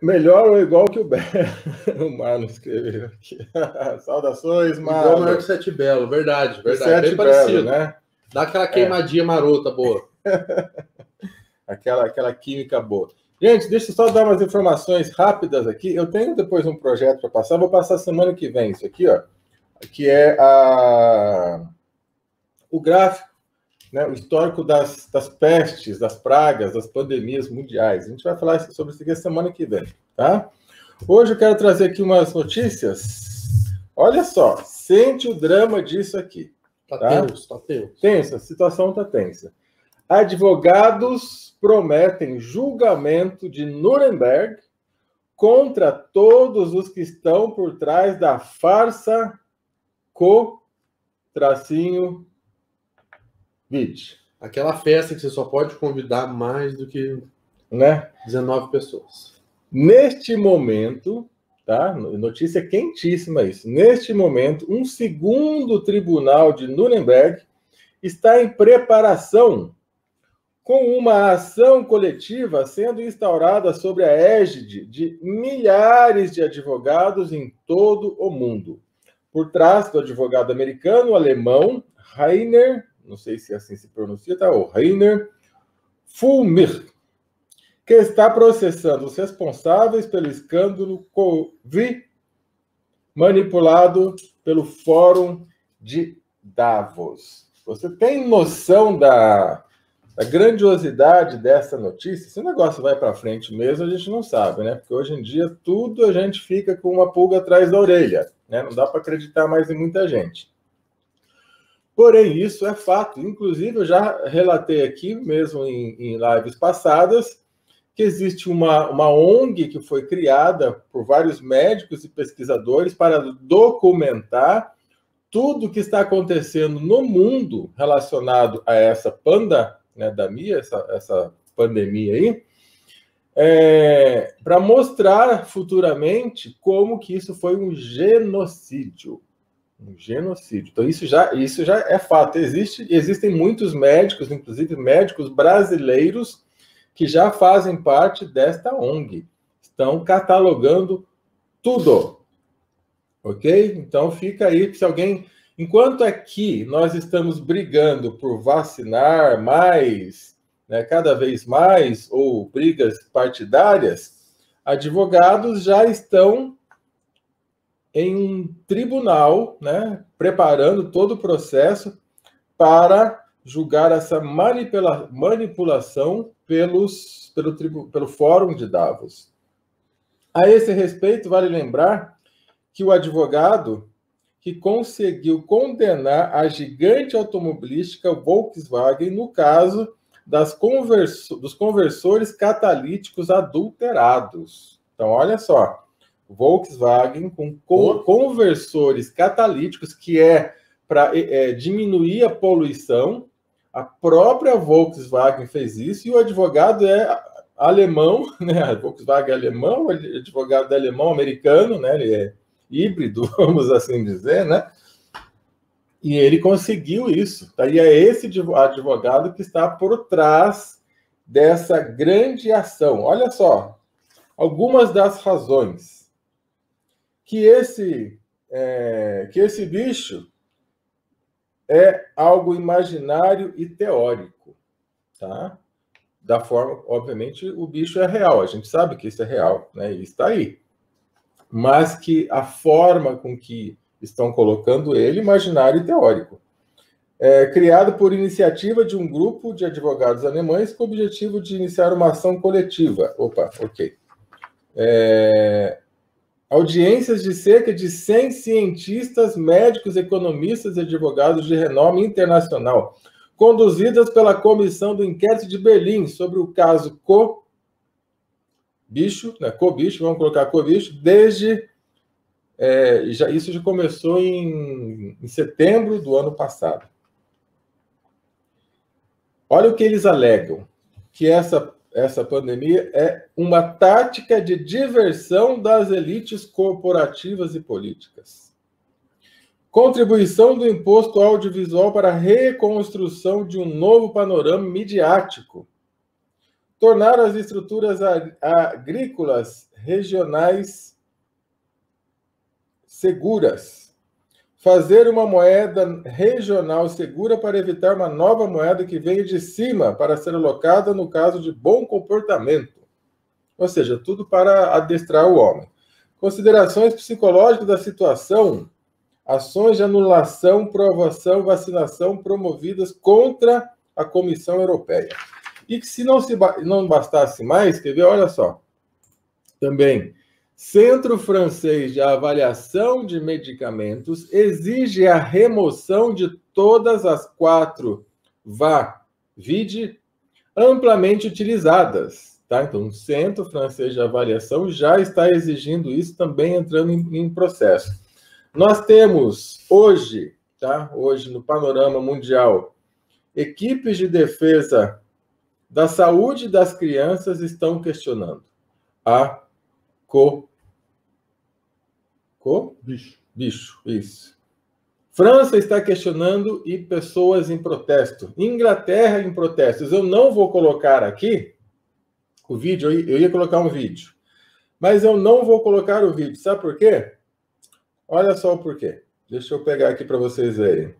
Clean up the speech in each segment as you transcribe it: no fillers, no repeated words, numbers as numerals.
Melhor ou igual que o Belo? O Marlon escreveu aqui. Saudações, Marlon. Igual maior que o Sete Belo, verdade. Sete Bem Belo, parecido, né? Dá aquela queimadinha marota boa. aquela química boa. Gente, deixa eu só dar umas informações rápidas aqui. Eu tenho depois um projeto para passar, vou passar semana que vem isso aqui, ó, que é o gráfico, né, o histórico das pestes, das pragas, das pandemias mundiais. A gente vai falar sobre isso aqui a semana que vem, tá? Hoje eu quero trazer aqui umas notícias. Olha só, sente o drama disso aqui. Tá tenso, tá tenso. Tensa, a situação tá tensa. Advogados prometem julgamento de Nuremberg contra todos os que estão por trás da farsa co-vid. Aquela festa que você só pode convidar mais do que 19 pessoas. Neste momento, tá? Notícia quentíssima isso. Neste momento, um segundo tribunal de Nuremberg está em preparação com uma ação coletiva sendo instaurada sobre a égide de milhares de advogados em todo o mundo. Por trás do advogado americano-alemão Rainer, não sei se assim se pronuncia, tá? O Rainer Fulmich, que está processando os responsáveis pelo escândalo Covid manipulado pelo Fórum de Davos. Você tem noção da grandiosidade dessa notícia? Se o negócio vai para frente mesmo, a gente não sabe, né? Porque hoje em dia tudo a gente fica com uma pulga atrás da orelha, né? Não dá para acreditar mais em muita gente. Porém, isso é fato. Inclusive, eu já relatei aqui, mesmo em lives passadas, que existe uma ONG que foi criada por vários médicos e pesquisadores para documentar tudo o que está acontecendo no mundo relacionado a essa pandemia, essa pandemia aí, para mostrar futuramente como que isso foi um genocídio. Um genocídio. Então, isso já é fato. Existem muitos médicos, inclusive médicos brasileiros, que já fazem parte desta ONG. Estão catalogando tudo. Ok? Então, fica aí, se alguém... Enquanto aqui nós estamos brigando por vacinar mais, né, cada vez mais, ou brigas partidárias, advogados já estão em um tribunal, né, preparando todo o processo para julgar essa manipulação pelo Fórum de Davos. A esse respeito, vale lembrar que o advogado que conseguiu condenar a gigante automobilística Volkswagen no caso dos conversores catalíticos adulterados. Então, olha só, Volkswagen com conversores catalíticos, que é para diminuir a poluição. A própria Volkswagen fez isso, e o advogado é alemão, né? A Volkswagen é alemão, o advogado é alemão-americano, né? Ele é híbrido, vamos assim dizer, né? E ele conseguiu isso. E é esse advogado que está por trás dessa grande ação. Olha só, algumas das razões que esse bicho é algo imaginário e teórico, tá? Da forma, obviamente, o bicho é real, a gente sabe que isso é real, né? E está aí. Mas que a forma com que estão colocando ele, imaginário e teórico. Criado por iniciativa de um grupo de advogados alemães com o objetivo de iniciar uma ação coletiva. Opa, ok. Audiências de cerca de 100 cientistas, médicos, economistas e advogados de renome internacional, conduzidas pela Comissão do Inquérito de Berlim sobre o caso Cobicho, vamos colocar Cobicho, desde... isso já começou em setembro do ano passado. Olha o que eles alegam, que essa pandemia é uma tática de diversão das elites corporativas e políticas. Contribuição do imposto audiovisual para a reconstrução de um novo panorama midiático. Tornar as estruturas agrícolas regionais seguras. Fazer uma moeda regional segura para evitar uma nova moeda que venha de cima para ser alocada no caso de bom comportamento. Ou seja, tudo para adestrar o homem. Considerações psicológicas da situação. Ações de anulação, provação, vacinação promovidas contra a Comissão Europeia. E que se não bastasse mais, quer ver, olha só. Também, Centro Francês de Avaliação de Medicamentos exige a remoção de todas as 4 VAVID amplamente utilizadas. Tá? Então, o Centro Francês de Avaliação já está exigindo isso, também entrando em processo. Nós temos hoje, tá? Hoje no panorama mundial, equipes de defesa da saúde das crianças estão questionando a bicho, isso. França está questionando e pessoas em protesto. Inglaterra em protestos. Eu não vou colocar aqui o vídeo, eu ia colocar um vídeo, mas eu não vou colocar o vídeo. Sabe por quê? Olha só o porquê. Deixa eu pegar aqui para vocês verem.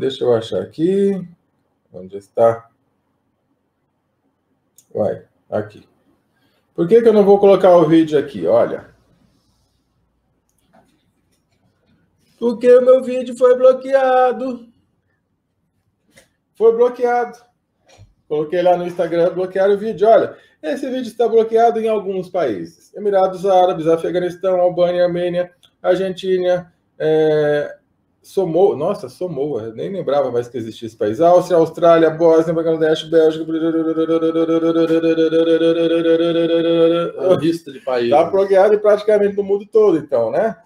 Deixa eu achar aqui. Onde está? Uai, aqui. Por que eu não vou colocar o vídeo aqui? Olha. Porque o meu vídeo foi bloqueado. Foi bloqueado. Coloquei lá no Instagram, bloquearam o vídeo. Olha, esse vídeo está bloqueado em alguns países. Emirados Árabes, Afeganistão, Albânia, Armênia, Argentina, Samoa. Nossa, Samoa. Eu nem lembrava mais que existia esse país. Áustria, Austrália, Bósnia, Bangladesh, Bélgica. Uma lista de países. Está bloqueado praticamente no mundo todo, então, né?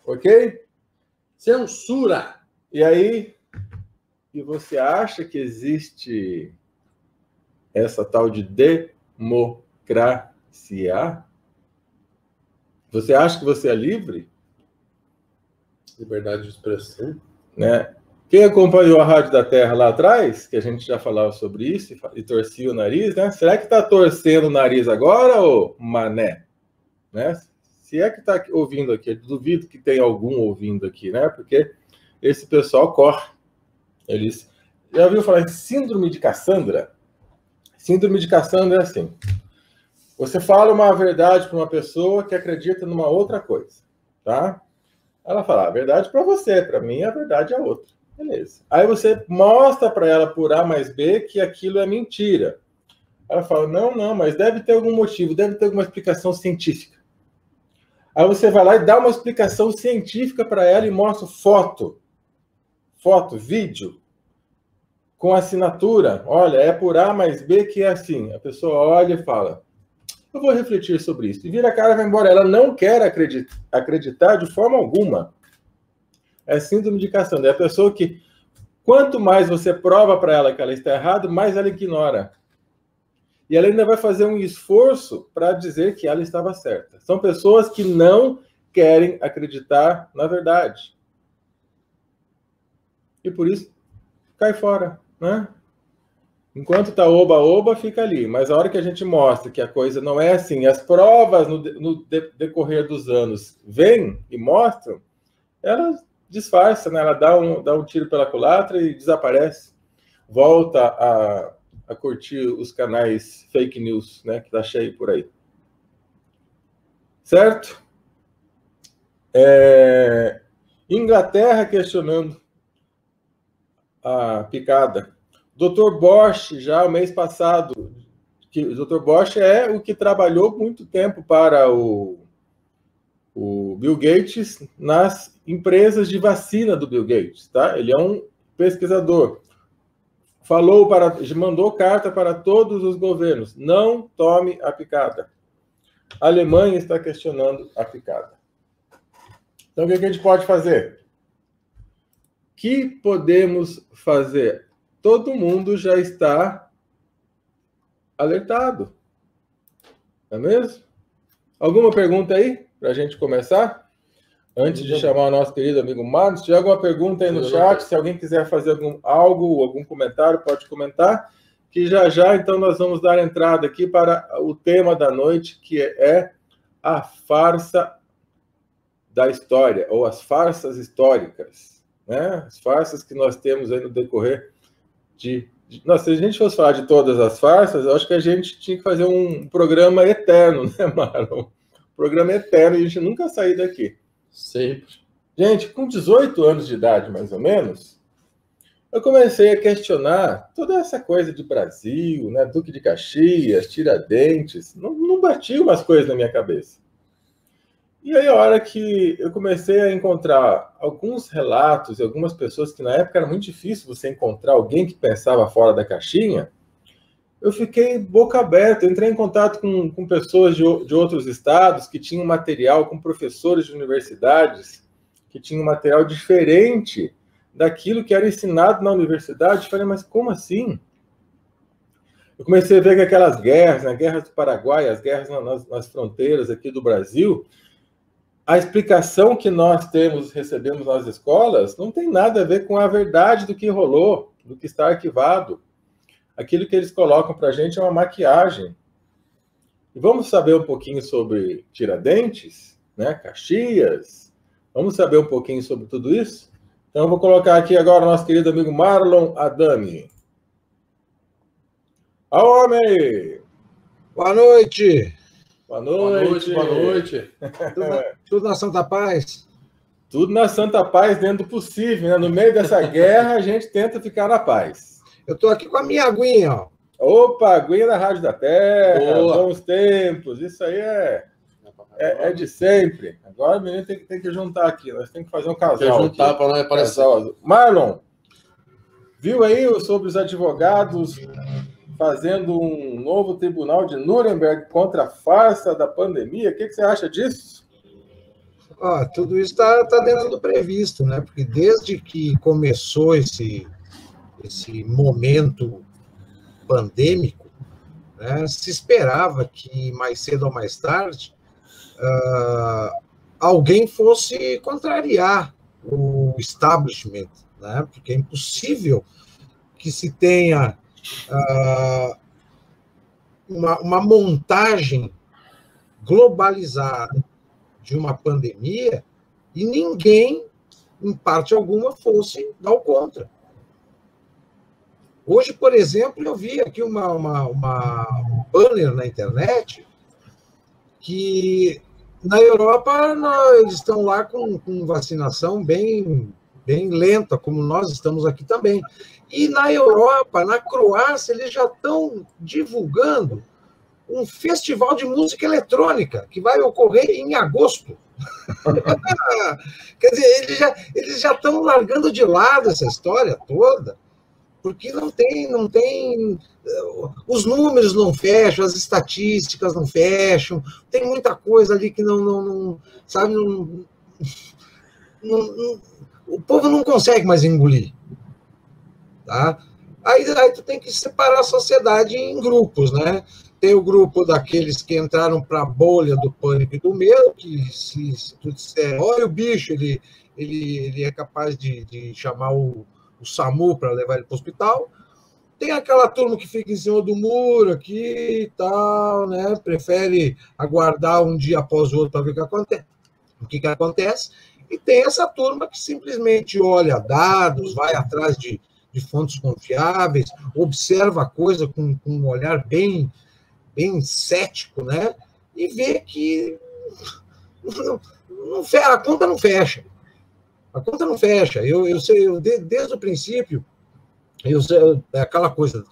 Ok? Censura! E aí, e você acha que existe essa tal de democracia? Você acha que você é livre? Liberdade de expressão. Né? Quem acompanhou a Rádio da Terra lá atrás, que a gente já falava sobre isso e torcia o nariz, né? Será que está torcendo o nariz agora, ô mané? Né? Se é que está ouvindo aqui, duvido que tenha algum ouvindo aqui, né? Porque esse pessoal corre. Eles já ouviu falar em síndrome de Cassandra? Síndrome de Cassandra é assim. Você fala uma verdade para uma pessoa que acredita numa outra coisa, tá? Ela fala, a verdade para você, para mim a verdade é outra. Beleza. Aí você mostra para ela por A mais B que aquilo é mentira. Ela fala, não, mas deve ter algum motivo, deve ter alguma explicação científica. Aí você vai lá e dá uma explicação científica para ela e mostra foto, vídeo, com assinatura. Olha, é por A mais B que é assim. A pessoa olha e fala, eu vou refletir sobre isso. E vira a cara e vai embora. Ela não quer acreditar de forma alguma. É síndrome de Cassandra. É a pessoa que, quanto mais você prova para ela que ela está errada, mais ela ignora. E ela ainda vai fazer um esforço para dizer que ela estava certa. São pessoas que não querem acreditar na verdade. E por isso, cai fora, né? Enquanto tá oba-oba, fica ali. Mas a hora que a gente mostra que a coisa não é assim, as provas no decorrer dos anos vêm e mostram, ela disfarça, né? Ela dá um tiro pela culatra e desaparece. Volta a curtir os canais fake news, né? Que tá cheio por aí. Certo? Inglaterra questionando a picada. Dr. Bosch, já o mês passado, que o Dr. Bosch é o que trabalhou muito tempo para o Bill Gates nas empresas de vacina do Bill Gates, tá? Ele é um pesquisador. Mandou carta para todos os governos, não tome a picada. A Alemanha está questionando a picada. Então, o que a gente pode fazer? O que podemos fazer? Todo mundo já está alertado. Não é mesmo? Alguma pergunta aí, para a gente começar? Antes de chamar o nosso querido amigo Marcos, se tiver alguma pergunta aí no chat, se alguém quiser fazer algum comentário, pode comentar. que já, então, nós vamos dar entrada aqui para o tema da noite, que é a farsa da história, ou as farsas históricas, né? As farsas que nós temos aí no decorrer de... Nossa, se a gente fosse falar de todas as farsas, eu acho que a gente tinha que fazer um programa eterno, né, Marlon? Programa eterno, e a gente nunca sair daqui. Sempre. Gente, com 18 anos de idade, mais ou menos, eu comecei a questionar toda essa coisa de Brasil, né? Duque de Caxias, Tiradentes, não batia umas coisas na minha cabeça. E aí, a hora que eu comecei a encontrar alguns relatos e algumas pessoas que na época era muito difícil você encontrar alguém que pensava fora da caixinha, eu fiquei boca aberta. Eu entrei em contato com pessoas de outros estados que tinham material, com professores de universidades que tinham material diferente daquilo que era ensinado na universidade. Eu falei, mas como assim? Eu comecei a ver que aquelas guerras, né, guerras do Paraguai, as guerras nas fronteiras aqui do Brasil, a explicação que nós recebemos nas escolas, não tem nada a ver com a verdade do que rolou, do que está arquivado. Aquilo que eles colocam para a gente é uma maquiagem. E vamos saber um pouquinho sobre Tiradentes, né, Caxias, vamos saber um pouquinho sobre tudo isso? Então, eu vou colocar aqui agora o nosso querido amigo Marlon Adami. Homem! Boa noite! Boa noite! Boa noite! Tudo na Santa Paz? Tudo na Santa Paz, dentro do possível, né? No meio dessa guerra, a gente tenta ficar na paz. Eu estou aqui com a minha aguinha, ó. Opa, aguinha da Rádio da Terra, Boa. Bons tempos, isso aí é de sempre. Agora o menino tem que juntar aqui, nós temos que fazer um casal. Tem que juntar para não aparecer. Marlon, viu aí sobre os advogados fazendo um novo tribunal de Nuremberg contra a farsa da pandemia? O que você acha disso? Tudo isso está dentro do previsto, né? Porque desde que começou esse momento pandêmico, né, se esperava que mais cedo ou mais tarde alguém fosse contrariar o establishment, né? Porque é impossível que se tenha uma montagem globalizada de uma pandemia e ninguém, em parte alguma, fosse dar o contra. Hoje, por exemplo, eu vi aqui um banner na internet que na Europa eles estão lá com vacinação bem lenta, como nós estamos aqui também. E na Europa, na Croácia, eles já estão divulgando um festival de música eletrônica que vai ocorrer em agosto. Quer dizer, eles já estão largando de lado essa história toda, porque não tem os números não fecham, as estatísticas não fecham, tem muita coisa ali que não sabe, o povo não consegue mais engolir. Tá? Aí tu tem que separar a sociedade em grupos, né? Tem o grupo daqueles que entraram para a bolha do pânico e do medo, que se tu disser, olha o bicho, ele é capaz de chamar o SAMU para levar ele para o hospital. Tem aquela turma que fica em cima do muro aqui e tal, né? Prefere aguardar um dia após o outro para ver o que acontece. E tem essa turma que simplesmente olha dados, vai atrás de fontes confiáveis, observa a coisa com um olhar bem cético, né? E vê que a conta não fecha. A conta não fecha. Desde o princípio, aquela coisa,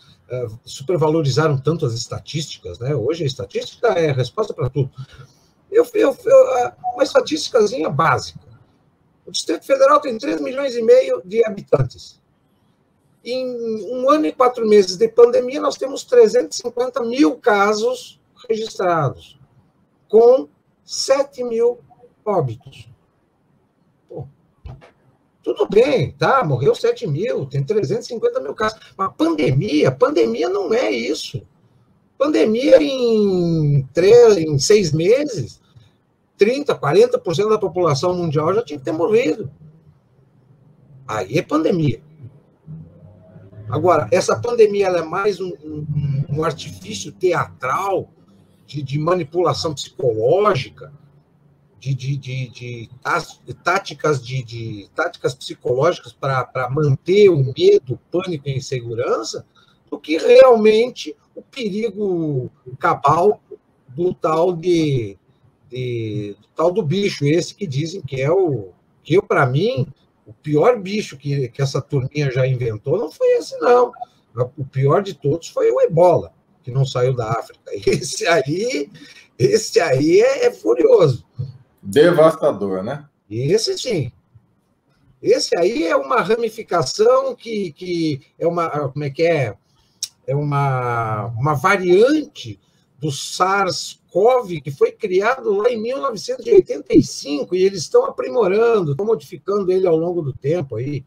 supervalorizaram tanto as estatísticas, né? Hoje a estatística é a resposta para tudo. Uma estatísticazinha básica. O Distrito Federal tem 3,5 milhões de habitantes. Em 1 ano e 4 meses de pandemia, nós temos 350 mil casos registrados, com 7 mil óbitos. Pô, tudo bem, tá? Morreu 7 mil, tem 350 mil casos. Mas pandemia não é isso. Pandemia em 6 meses, 30%, 40% da população mundial já tinha que ter morrido. Aí é pandemia. Agora, essa pandemia ela é mais um artifício teatral de manipulação psicológica, de táticas psicológicas para manter o medo, o pânico e a insegurança, do que realmente o perigo cabal do tal do bicho, esse que dizem que é para mim, o pior bicho que essa turminha já inventou não foi esse, não. O pior de todos foi o ebola, que não saiu da África. Esse aí é furioso. Devastador, né? Esse sim. Esse aí é uma ramificação que é uma... Como é que é? É uma variante do SARS-CoV que foi criado lá em 1985 e eles estão aprimorando, estão modificando ele ao longo do tempo aí.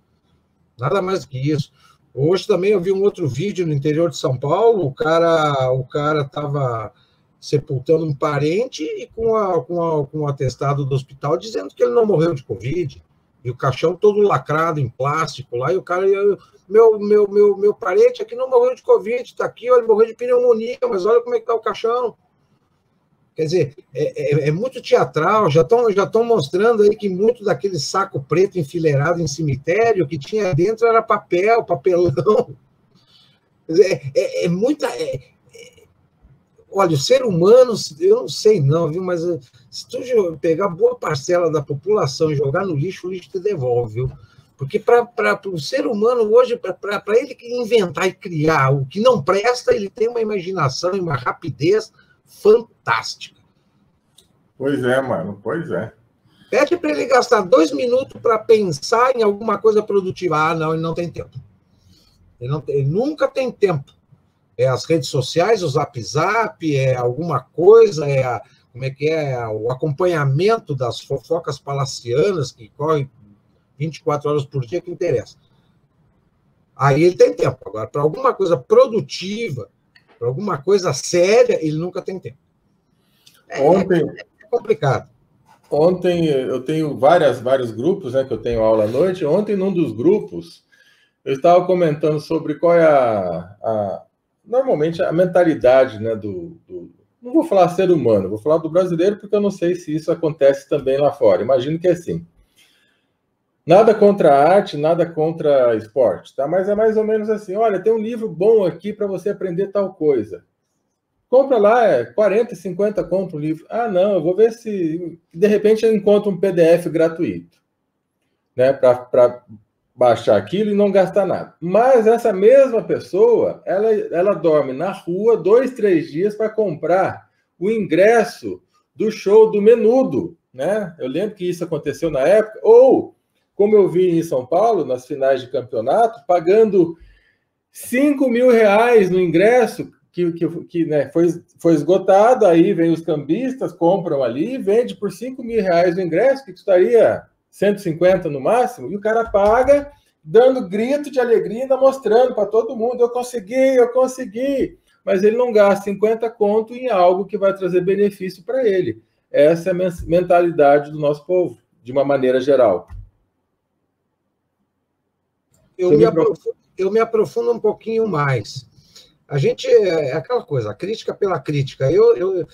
Nada mais do que isso. Hoje também eu vi um outro vídeo no interior de São Paulo, o cara estava sepultando um parente e com o atestado do hospital dizendo que ele não morreu de Covid. E o caixão todo lacrado em plástico lá, e o cara... Meu parente aqui não morreu de Covid, está aqui, ele morreu de pneumonia, mas olha como é que está o caixão. Quer dizer, é muito teatral, já estão mostrando aí que muito daquele saco preto enfileirado em cemitério que tinha dentro era papelão. Quer dizer, muita... Olha, o ser humano, eu não sei não, viu, mas se tu pegar boa parcela da população e jogar no lixo, o lixo te devolve, viu? Porque para o ser humano hoje, para ele inventar e criar o que não presta, ele tem uma imaginação e uma rapidez fantástica. Pois é, mano, pois é. Pede para ele gastar 2 minutos para pensar em alguma coisa produtiva. Ah, não, ele não tem tempo. Ele nunca tem tempo. É as redes sociais, o Zap, é alguma coisa, como é que é? O acompanhamento das fofocas palacianas que correm 24 horas por dia, que interessa. Aí ele tem tempo. Agora, para alguma coisa produtiva, para alguma coisa séria, ele nunca tem tempo. Ontem, é complicado. Ontem eu tenho vários grupos, né, que eu tenho aula à noite. Ontem, num dos grupos, eu estava comentando sobre qual é normalmente a mentalidade, né, não vou falar ser humano, vou falar do brasileiro, porque eu não sei se isso acontece também lá fora. Imagino que é assim. Nada contra a arte, nada contra esporte, tá? Mas é mais ou menos assim, olha, tem um livro bom aqui para você aprender tal coisa. Compra lá, 40, 50 conto um livro. Ah, não, eu vou ver se, de repente, eu encontro um PDF gratuito, né, para baixar aquilo e não gastar nada. Mas essa mesma pessoa, ela dorme na rua 2, 3 dias para comprar o ingresso do show do Menudo, né? Eu lembro que isso aconteceu na época, ou... Como eu vi em São Paulo, nas finais de campeonato, pagando R$5.000 no ingresso, que né, foi esgotado, aí vem os cambistas, compram ali, vende por R$5.000 o ingresso, que custaria 150 no máximo, e o cara paga, dando grito de alegria, ainda mostrando para todo mundo, eu consegui, mas ele não gasta 50 conto em algo que vai trazer benefício para ele. Essa é a mentalidade do nosso povo, de uma maneira geral. Eu me aprofundo um pouquinho mais. A gente é aquela coisa, a crítica pela crítica. Eu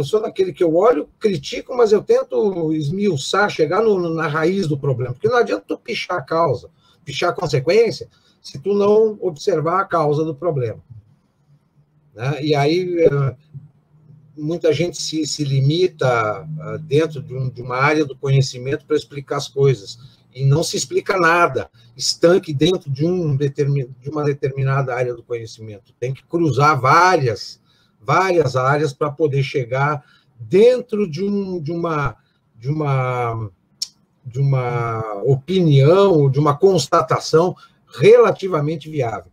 sou daquele que eu olho, critico, mas eu tento esmiuçar, chegar na raiz do problema. Porque não adianta tu pichar a causa, pichar a consequência, se tu não observar a causa do problema. Né? E aí muita gente se limita dentro de uma área do conhecimento para explicar as coisas. E não se explica nada, estanque dentro de uma determinada área do conhecimento. Tem que cruzar várias áreas para poder chegar dentro de uma opinião, de uma constatação relativamente viável.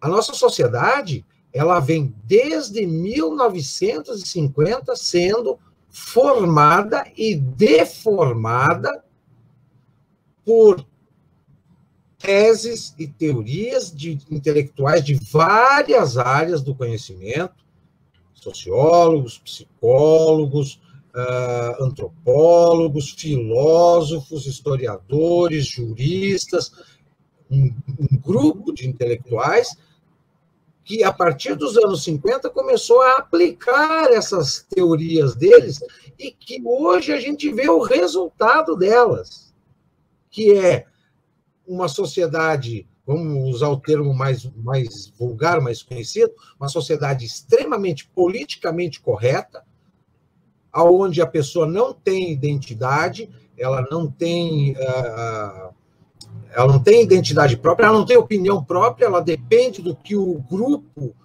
A nossa sociedade, ela vem desde 1950 sendo formada e deformada por teses e teorias de intelectuais de várias áreas do conhecimento, sociólogos, psicólogos, antropólogos, filósofos, historiadores, juristas, um grupo de intelectuais que, a partir dos anos 50, começou a aplicar essas teorias deles e que hoje a gente vê o resultado delas, que é uma sociedade, vamos usar o termo mais vulgar, mais conhecido, uma sociedade extremamente politicamente correta, onde a pessoa não tem identidade, ela não tem identidade própria, ela não tem opinião própria, ela depende do que o grupo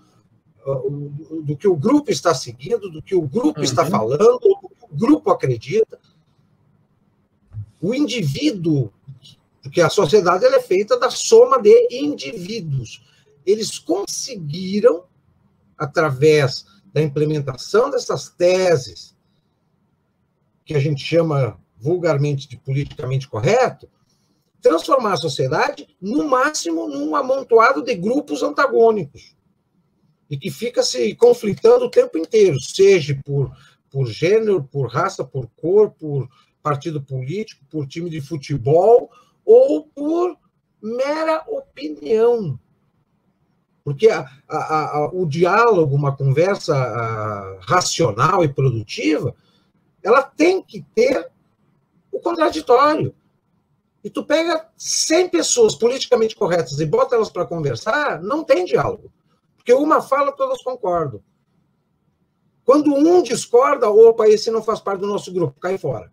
está seguindo, do que o grupo está falando, do que o grupo acredita. O indivíduo, porque a sociedade ela é feita da soma de indivíduos. Eles conseguiram, através da implementação dessas teses, que a gente chama vulgarmente de politicamente correto, transformar a sociedade, no máximo, num amontoado de grupos antagônicos, e que fica se conflitando o tempo inteiro, seja por gênero, por raça, por cor, por partido político, por time de futebol, ou por mera opinião. Porque o diálogo, uma conversa racional e produtiva, ela tem que ter o contraditório. E tu pega 100 pessoas politicamente corretas e bota elas para conversar, não tem diálogo. Porque uma fala, todas concordam. Quando um discorda, opa, esse não faz parte do nosso grupo, cai fora.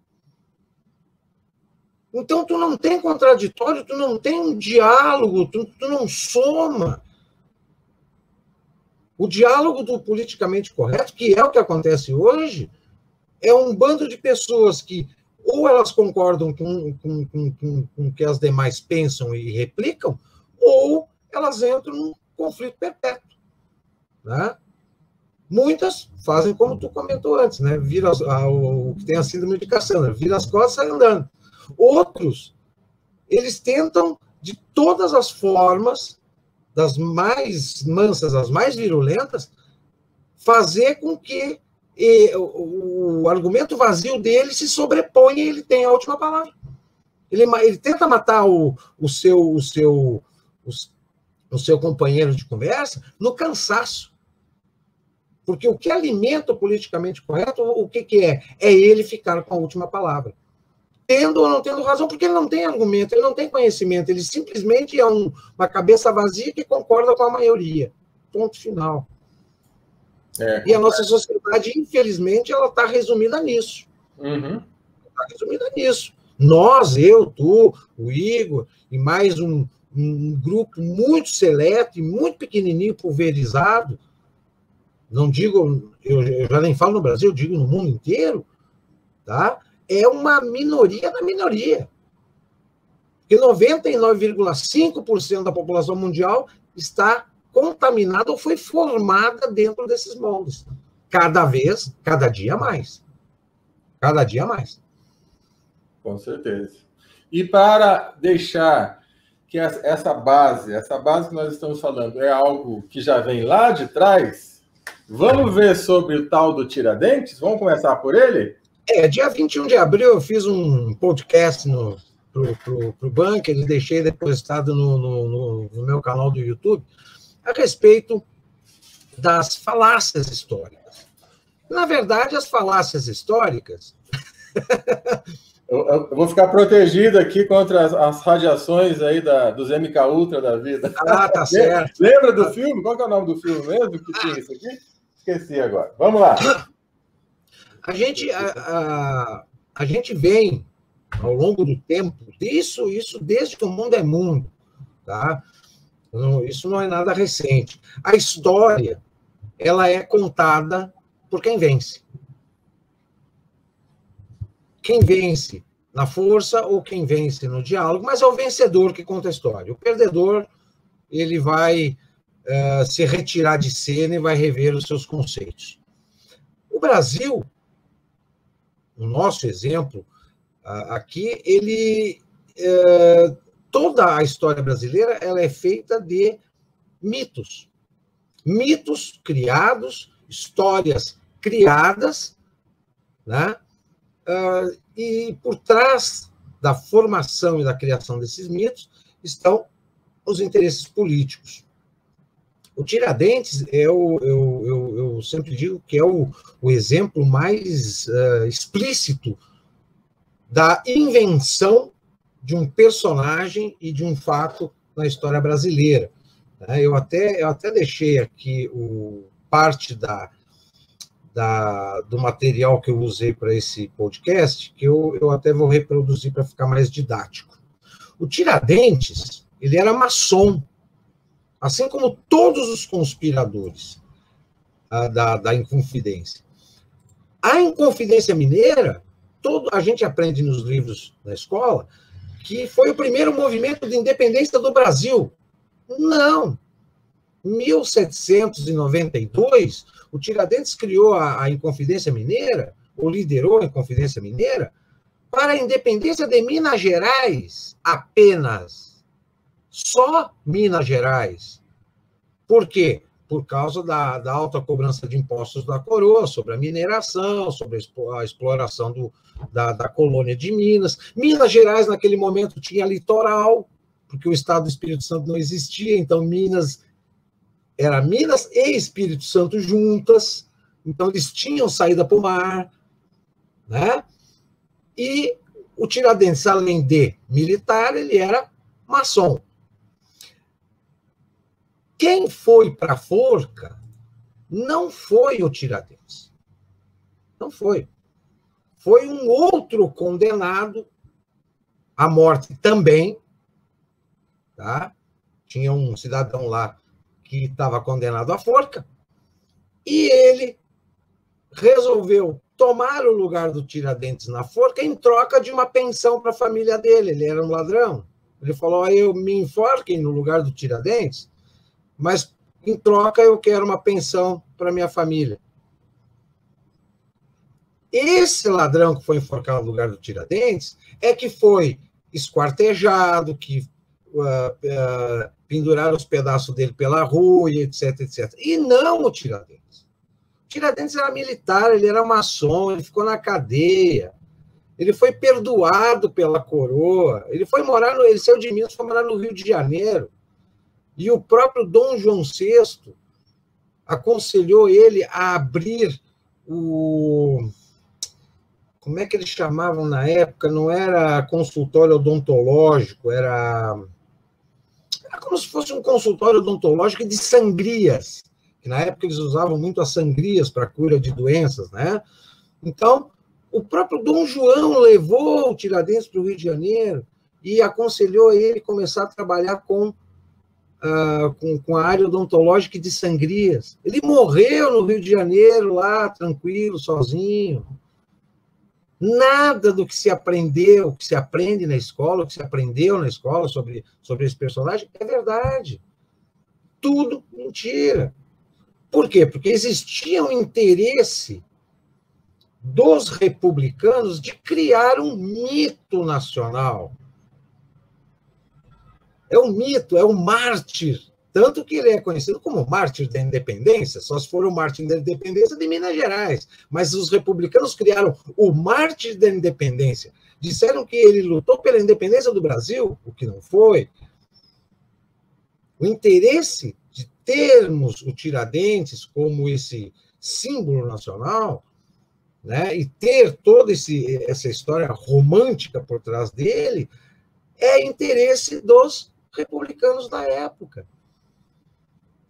Então, tu não tem contraditório, tu não tem um diálogo, tu não soma. O diálogo do politicamente correto, que é o que acontece hoje, é um bando de pessoas que ou elas concordam com o que as demais pensam e replicam, ou elas entram num conflito perpétuo. Né? Muitas fazem como tu comentou antes, né? Vira o que tem a síndrome de Cassandra, vira as costas e sai andando. Outros, eles tentam, de todas as formas, das mais mansas às mais virulentas, fazer com que o argumento vazio dele se sobreponha e ele tenha a última palavra. Ele tenta matar o seu companheiro de conversa no cansaço. Porque o que alimenta o politicamente correto, o que é? É ele ficar com a última palavra. Tendo ou não tendo razão, porque ele não tem argumento, ele não tem conhecimento, ele simplesmente é uma cabeça vazia que concorda com a maioria. Ponto final. E a nossa sociedade, infelizmente, ela está resumida nisso. Está resumida nisso. Nós, eu, tu, o Igor, e mais um grupo muito seleto e muito pequenininho, pulverizado, não digo, eu já nem falo no Brasil, eu digo no mundo inteiro, tá? É uma minoria da minoria. Porque 99,5% da população mundial está contaminada ou foi formada dentro desses moldes. Cada dia mais. Cada dia mais. Com certeza. E para deixar que essa base que nós estamos falando é algo que já vem lá de trás, vamos ver sobre o tal do Tiradentes? Vamos começar por ele? Dia 21 de abril eu fiz um podcast pro Bunker, deixei depositado no meu canal do YouTube, a respeito das falácias históricas. Na verdade, as falácias históricas... eu vou ficar protegido aqui contra as radiações aí dos MK Ultra da vida. Ah, tá certo. Lembra do filme? Qual que é o nome do filme mesmo que tinha isso aqui? Esqueci agora. Vamos lá. A gente vem, ao longo do tempo, isso desde que o mundo é mundo, tá? Isso não é nada recente. A história, ela é contada por quem vence. Quem vence na força ou quem vence no diálogo, mas é o vencedor que conta a história. O perdedor, ele vai se retirar de cena e vai rever os seus conceitos. O Brasil, o nosso exemplo aqui, toda a história brasileira ela é feita de mitos. Mitos criados, histórias criadas, né? E por trás da formação e da criação desses mitos estão os interesses políticos. O Tiradentes, eu sempre digo que é o exemplo mais explícito da invenção de um personagem e de um fato na história brasileira. Eu até deixei aqui parte do material que eu usei para esse podcast, que eu até vou reproduzir para ficar mais didático. O Tiradentes, ele era maçom, assim como todos os conspiradores da Inconfidência. A Inconfidência Mineira, a gente aprende nos livros da escola, que foi o primeiro movimento de independência do Brasil. Não. Em 1792, o Tiradentes criou a Inconfidência Mineira, ou liderou a Inconfidência Mineira, para a independência de Minas Gerais, apenas. Só Minas Gerais. Por quê? Por causa da alta cobrança de impostos da coroa sobre a mineração, sobre a exploração da colônia de Minas. Minas Gerais, naquele momento, tinha litoral, porque o estado do Espírito Santo não existia, então era Minas e Espírito Santo juntas, então eles tinham saída para o mar, né? E o Tiradentes, além de militar, ele era maçom. Quem foi para a forca não foi o Tiradentes. Não foi. Foi um outro condenado à morte também, tá? Tinha um cidadão lá que estava condenado à forca, e ele resolveu tomar o lugar do Tiradentes na forca em troca de uma pensão para a família dele. Ele era um ladrão. Ele falou, eu me enforquem no lugar do Tiradentes, mas em troca eu quero uma pensão para minha família. Esse ladrão que foi enforcado no lugar do Tiradentes é que foi esquartejado, que penduraram os pedaços dele pela rua, etc, etc. E não o Tiradentes. O Tiradentes era militar, ele era maçom, ele ficou na cadeia, ele foi perdoado pela coroa, ele saiu de Minas, foi morar no Rio de Janeiro, e o próprio Dom João VI aconselhou ele a abrir como é que eles chamavam na época? Não era consultório odontológico, era como se fosse um consultório odontológico de sangrias, que na época eles usavam muito as sangrias para a cura de doenças, né? Então, o próprio Dom João levou o Tiradentes para o Rio de Janeiro e aconselhou ele começar a trabalhar com a área odontológica de sangrias. Ele morreu no Rio de Janeiro, lá, tranquilo, sozinho. Nada do que se aprendeu, que se aprende na escola, que se aprendeu na escola sobre esse personagem, é verdade. Tudo mentira. Por quê? Porque existia um interesse dos republicanos de criar um mito nacional. É um mito, é um mártir. Tanto que ele é conhecido como mártir da independência, só se for o mártir da independência de Minas Gerais. Mas os republicanos criaram o mártir da independência. Disseram que ele lutou pela independência do Brasil, o que não foi. O interesse de termos o Tiradentes como esse símbolo nacional, né, e ter toda essa história romântica por trás dele, é interesse dos republicanos da época.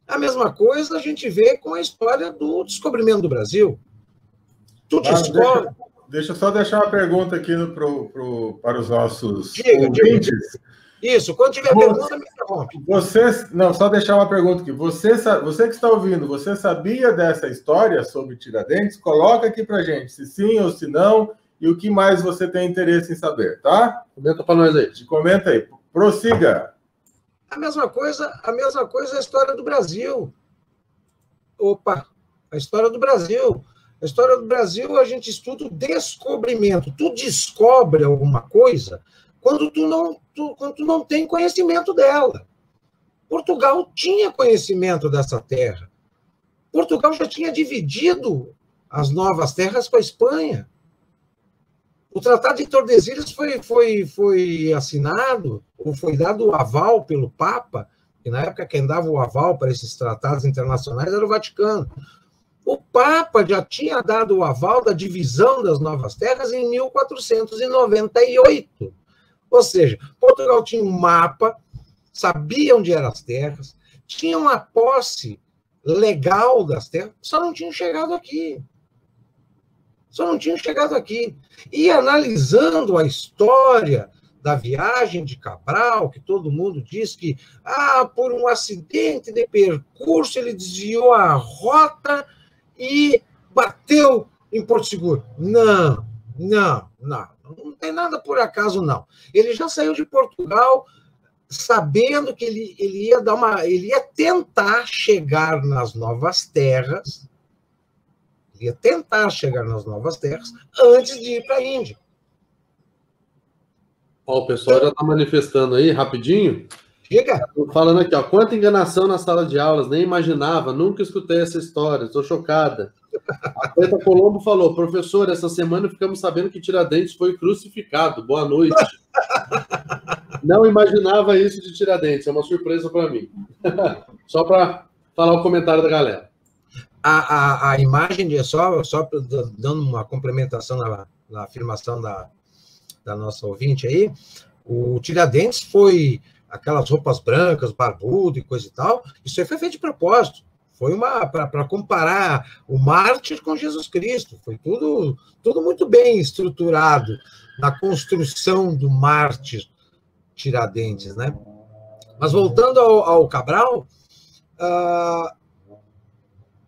A mesma coisa a gente vê com a história do descobrimento do Brasil. Deixa eu só deixar uma pergunta aqui para os nossos ouvintes. Isso, quando tiver pergunta, me interrompe. Só deixar uma pergunta aqui. Você que está ouvindo, você sabia dessa história sobre Tiradentes? Coloca aqui para gente, se sim ou se não, e o que mais você tem interesse em saber, tá? Comenta para nós aí. Comenta aí. Prossiga. A mesma coisa é a história do Brasil. A história do Brasil. A história do Brasil, a gente estuda o descobrimento. Tu descobre alguma coisa quando tu não tem conhecimento dela. Portugal tinha conhecimento dessa terra. Portugal já tinha dividido as novas terras com a Espanha. O Tratado de Tordesilhas foi assinado, foi dado o aval pelo Papa, que na época quem dava o aval para esses tratados internacionais era o Vaticano. O Papa já tinha dado o aval da divisão das Novas Terras em 1498. Ou seja, Portugal tinha um mapa, sabia onde eram as terras, tinha uma posse legal das terras, só não tinham chegado aqui. E analisando a história da viagem de Cabral, que todo mundo diz que, por um acidente de percurso, ele desviou a rota e bateu em Porto Seguro. Não tem nada por acaso, não. Ele já saiu de Portugal sabendo que ele ia tentar chegar nas novas terras, antes de ir para a Índia. Ó, o pessoal já está manifestando aí, rapidinho. Diga. Falando aqui, ó, quanta enganação na sala de aulas, nem imaginava, nunca escutei essa história, estou chocada. A Preta Colombo falou, professor, essa semana ficamos sabendo que Tiradentes foi crucificado, boa noite. Não imaginava isso de Tiradentes, é uma surpresa para mim. Só para falar o comentário da galera. A imagem, só dando uma complementação na afirmação da nossa ouvinte aí, o Tiradentes foi aquelas roupas brancas, barbudo e coisa e tal, isso aí foi feito de propósito. Foi para comparar o mártir com Jesus Cristo. Foi tudo muito bem estruturado na construção do mártir Tiradentes, né? Mas voltando ao Cabral,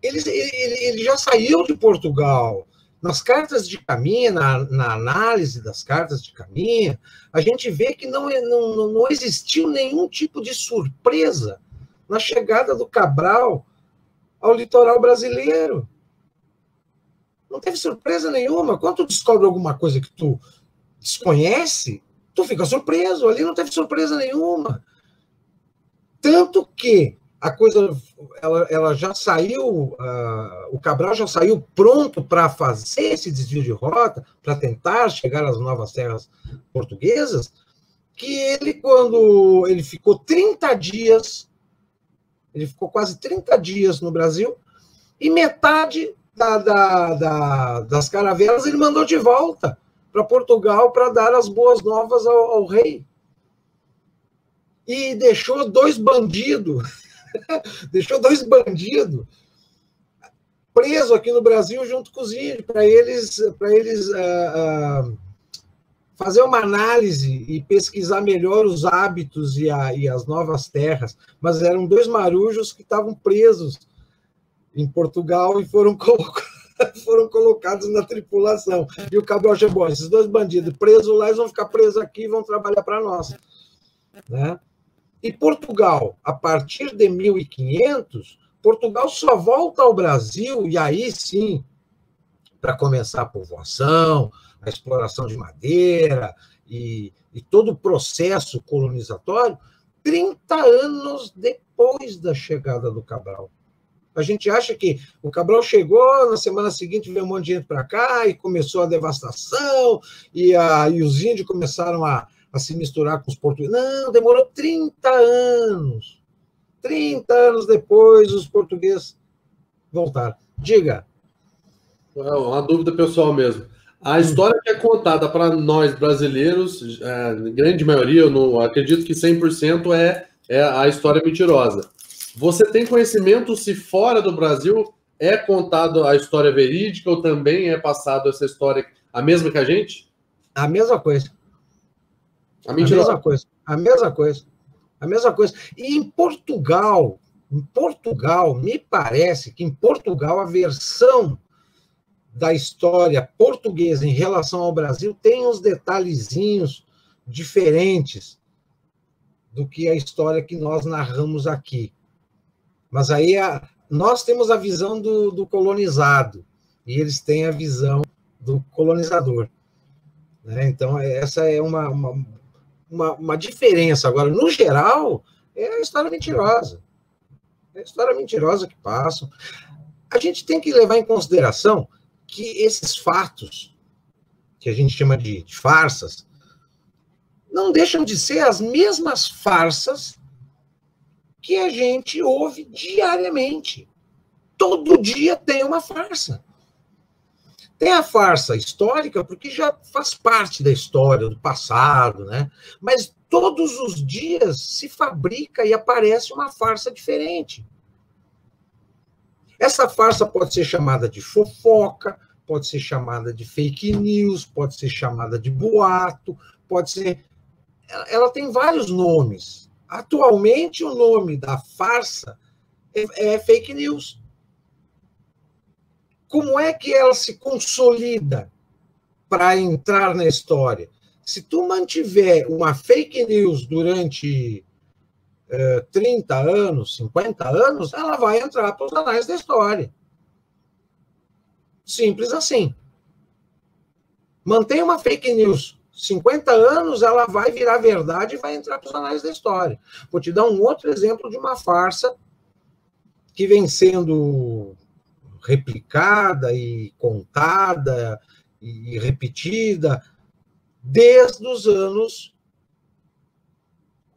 ele já saiu de Portugal. Nas cartas de Caminha, na análise das cartas de Caminha, a gente vê que não existiu nenhum tipo de surpresa na chegada do Cabral ao litoral brasileiro. Não teve surpresa nenhuma. Quando tu descobre alguma coisa que tu desconhece, tu fica surpreso. Ali não teve surpresa nenhuma. Tanto que a coisa, ela já saiu, o Cabral já saiu pronto para fazer esse desvio de rota, para tentar chegar às novas terras portuguesas, que ele, quando ele ficou 30 dias, ele ficou quase 30 dias no Brasil, e metade das caravelas ele mandou de volta para Portugal para dar as boas novas ao rei. E deixou dois bandidos presos aqui no Brasil junto com os índios, para eles fazer uma análise e pesquisar melhor os hábitos e as novas terras. Mas eram dois marujos que estavam presos em Portugal e foram colocados na tripulação. E o Cabral chegou, esses dois bandidos presos lá, eles vão ficar presos aqui e vão trabalhar para nós. Né? E Portugal, a partir de 1500, Portugal só volta ao Brasil, e aí sim, para começar a povoação, a exploração de madeira e todo o processo colonizatório, 30 anos depois da chegada do Cabral. A gente acha que o Cabral chegou, na semana seguinte veio um monte de gente para cá e começou a devastação, e os índios começaram a se misturar com os portugueses. Não, demorou 30 anos. 30 anos depois, os portugueses voltaram. Diga. Uma dúvida pessoal mesmo. A história que é contada para nós brasileiros, a grande maioria, eu não acredito que 100% é a história mentirosa. Você tem conhecimento se fora do Brasil é contado a história verídica ou também é passado essa história, a mesma que a gente? A mesma coisa. A mesma coisa. E em Portugal, me parece que em Portugal a versão da história portuguesa em relação ao Brasil tem uns detalhezinhos diferentes do que a história que nós narramos aqui. Mas aí nós temos a visão do colonizado e eles têm a visão do colonizador. Né? Então, essa é uma diferença. Agora, no geral, é a história mentirosa. É a história mentirosa que passam. A gente tem que levar em consideração que esses fatos, que a gente chama de farsas, não deixam de ser as mesmas farsas que a gente ouve diariamente. Todo dia tem uma farsa. Tem a farsa histórica, porque já faz parte da história, do passado, né? Mas todos os dias se fabrica e aparece uma farsa diferente. Essa farsa pode ser chamada de fofoca, pode ser chamada de fake news, pode ser chamada de boato, pode ser... Ela tem vários nomes. Atualmente, o nome da farsa é fake news. Como é que ela se consolida para entrar na história? Se tu mantiver uma fake news durante 30 anos, 50 anos, ela vai entrar para os anais da história. Simples assim. Mantém uma fake news 50 anos, ela vai virar verdade e vai entrar para os anais da história. Vou te dar um outro exemplo de uma farsa que vem sendo replicada e contada e repetida desde os anos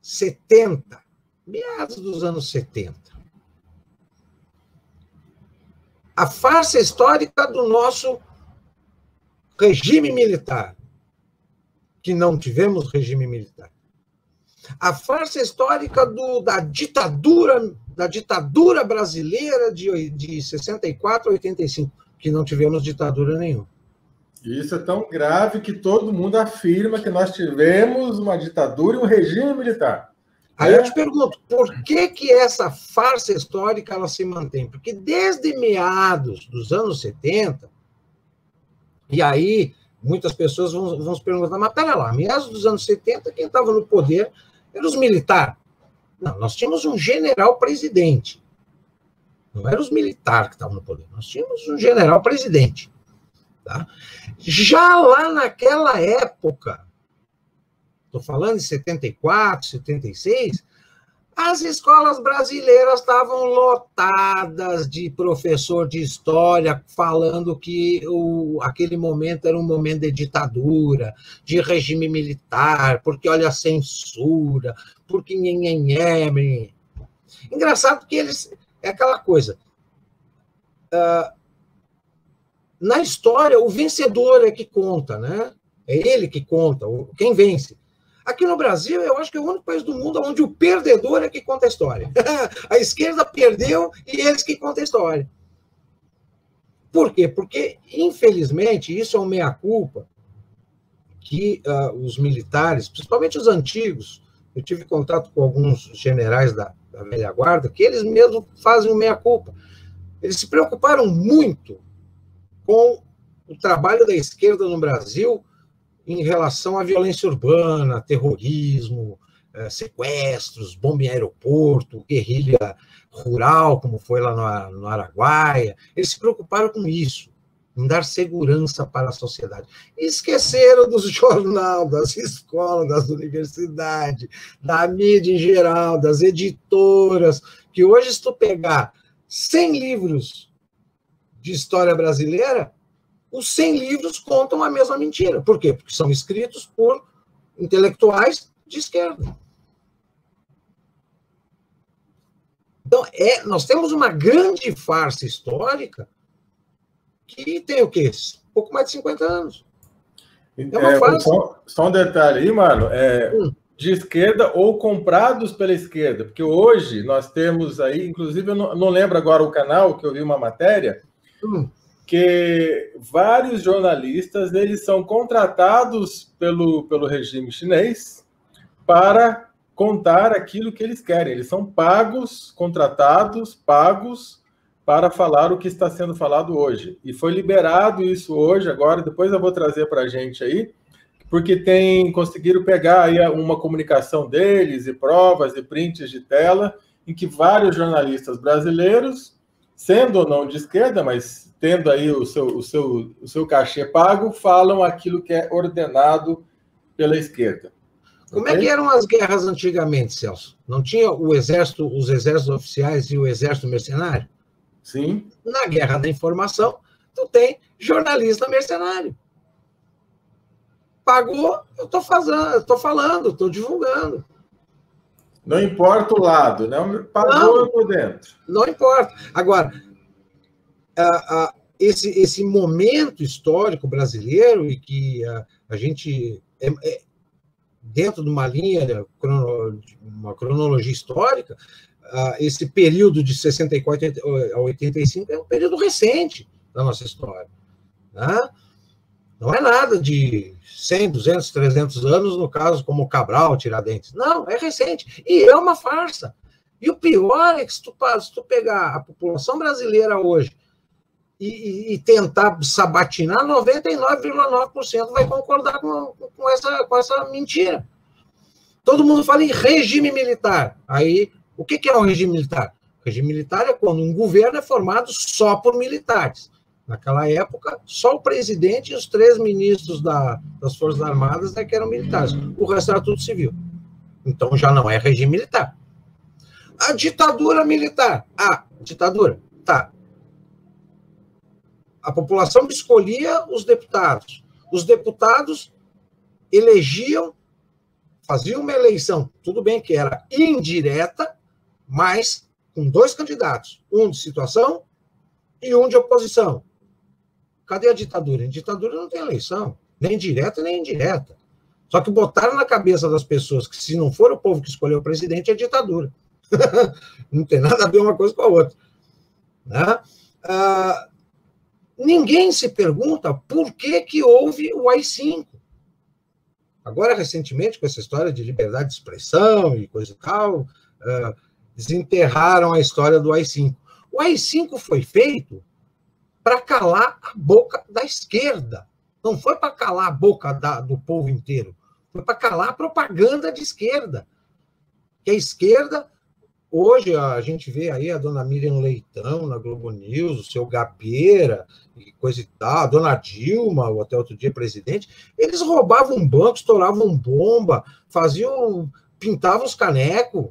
70, meados dos anos 70. A farsa histórica do nosso regime militar, que não tivemos regime militar. A farsa histórica da ditadura brasileira de 64 a 85, que não tivemos ditadura nenhuma. Isso é tão grave que todo mundo afirma que nós tivemos uma ditadura e um regime militar. Aí eu te pergunto, por que essa farsa histórica ela se mantém? Porque desde meados dos anos 70, e aí muitas pessoas vão se perguntar, mas pera lá, meados dos anos 70, quem estava no poder eram os militares. Não, nós tínhamos um general-presidente. Não eram os militares que estavam no poder, nós tínhamos um general-presidente. Tá? Já lá naquela época, estou falando de 74, 76, as escolas brasileiras estavam lotadas de professor de história falando que aquele momento era um momento de ditadura, de regime militar, porque olha a censura, porque nhenhenhé. Engraçado que eles... É aquela coisa... na história, o vencedor é que conta, né? É ele que conta, quem vence. Aqui no Brasil, eu acho que é o único país do mundo onde o perdedor é que conta a história. A esquerda perdeu e eles que contam a história. Por quê? Porque, infelizmente, isso é um meia-culpa que os militares, principalmente os antigos, eu tive contato com alguns generais da velha guarda, que eles mesmos fazem um meia-culpa. Eles se preocuparam muito com o trabalho da esquerda no Brasil em relação à violência urbana, terrorismo, sequestros, bomba em aeroporto, guerrilha rural, como foi lá no Araguaia. Eles se preocuparam com isso, em dar segurança para a sociedade. E esqueceram dos jornais, das escolas, das universidades, da mídia em geral, das editoras, que hoje, se tu pegar 100 livros de história brasileira, os 100 livros contam a mesma mentira. Por quê? Porque são escritos por intelectuais de esquerda. Então, nós temos uma grande farsa histórica que tem o quê? Pouco mais de 50 anos. É uma farsa. Só um detalhe aí, mano. De esquerda ou comprados pela esquerda. Porque hoje nós temos aí, inclusive, eu não lembro agora o canal, que eu vi uma matéria, que vários jornalistas eles são contratados pelo regime chinês para contar aquilo que eles querem. Eles são pagos, contratados, pagos para falar o que está sendo falado hoje. E foi liberado isso hoje, agora, depois eu vou trazer para a gente aí, porque conseguiram pegar aí uma comunicação deles e provas e prints de tela em que vários jornalistas brasileiros, sendo ou não de esquerda, mas tendo aí o seu cachê pago, falam aquilo que é ordenado pela esquerda. Como é que eram as guerras antigamente, Celso? Não tinha os exércitos oficiais e o exército mercenário? Sim. Na Guerra da Informação, tu tem jornalista mercenário. Pagou, eu estou falando, estou divulgando. Não importa o lado, né? Pagou, eu estou dentro. Não importa. Agora, esse momento histórico brasileiro, e que a gente, dentro de uma linha, uma cronologia histórica, esse período de 64 a 85 é um período recente da nossa história. Né? Não é nada de 100, 200, 300 anos, no caso como Cabral, Tiradentes. Não, é recente. E é uma farsa. E o pior é que se tu pegar a população brasileira hoje e tentar sabatinar, 99,9% vai concordar com essa mentira. Todo mundo fala em regime militar. Aí, o que é um regime militar? O regime militar é quando um governo é formado só por militares. Naquela época, só o presidente e os 3 ministros das Forças Armadas que eram militares. O resto era tudo civil. Então, já não é regime militar. A ditadura militar. Ditadura. Tá. A população escolhia os deputados. Os deputados elegiam, faziam uma eleição, tudo bem que era indireta, mas com 2 candidatos, um de situação e um de oposição. Cadê a ditadura? Em ditadura não tem eleição, nem direta nem indireta. Só que botaram na cabeça das pessoas que se não for o povo que escolheu o presidente, é ditadura. Não tem nada a ver uma coisa com a outra. Né? Ninguém se pergunta por que houve o AI-5. Agora, recentemente, com essa história de liberdade de expressão e coisa e tal, desenterraram a história do AI-5. O AI-5 foi feito para calar a boca da esquerda. Não foi para calar a boca do povo inteiro. Foi para calar a propaganda de esquerda. Que a esquerda... Hoje a gente vê aí a dona Miriam Leitão na Globo News, o seu Gabeira e coisa e tal, a dona Dilma, ou até outro dia presidente, eles roubavam um banco, estouravam bomba, pintavam os canecos.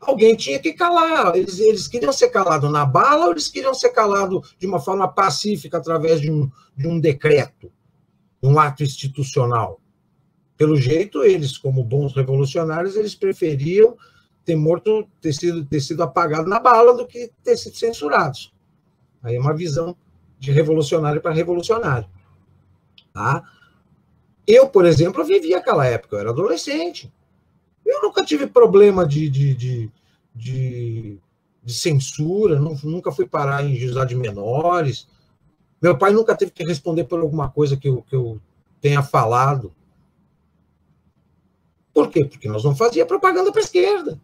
Alguém tinha que calar. Eles queriam ser calados na bala ou eles queriam ser calados de uma forma pacífica através de um decreto, de um ato institucional? Pelo jeito, eles, como bons revolucionários, eles preferiam ter sido apagado na bala do que ter sido censurados. Aí é uma visão de revolucionário para revolucionário. Tá? Eu, por exemplo, vivi aquela época, eu era adolescente. Eu nunca tive problema de censura, nunca fui parar em juizado de menores. Meu pai nunca teve que responder por alguma coisa que eu tenha falado. Por quê? Porque nós não fazíamos propaganda para a esquerda.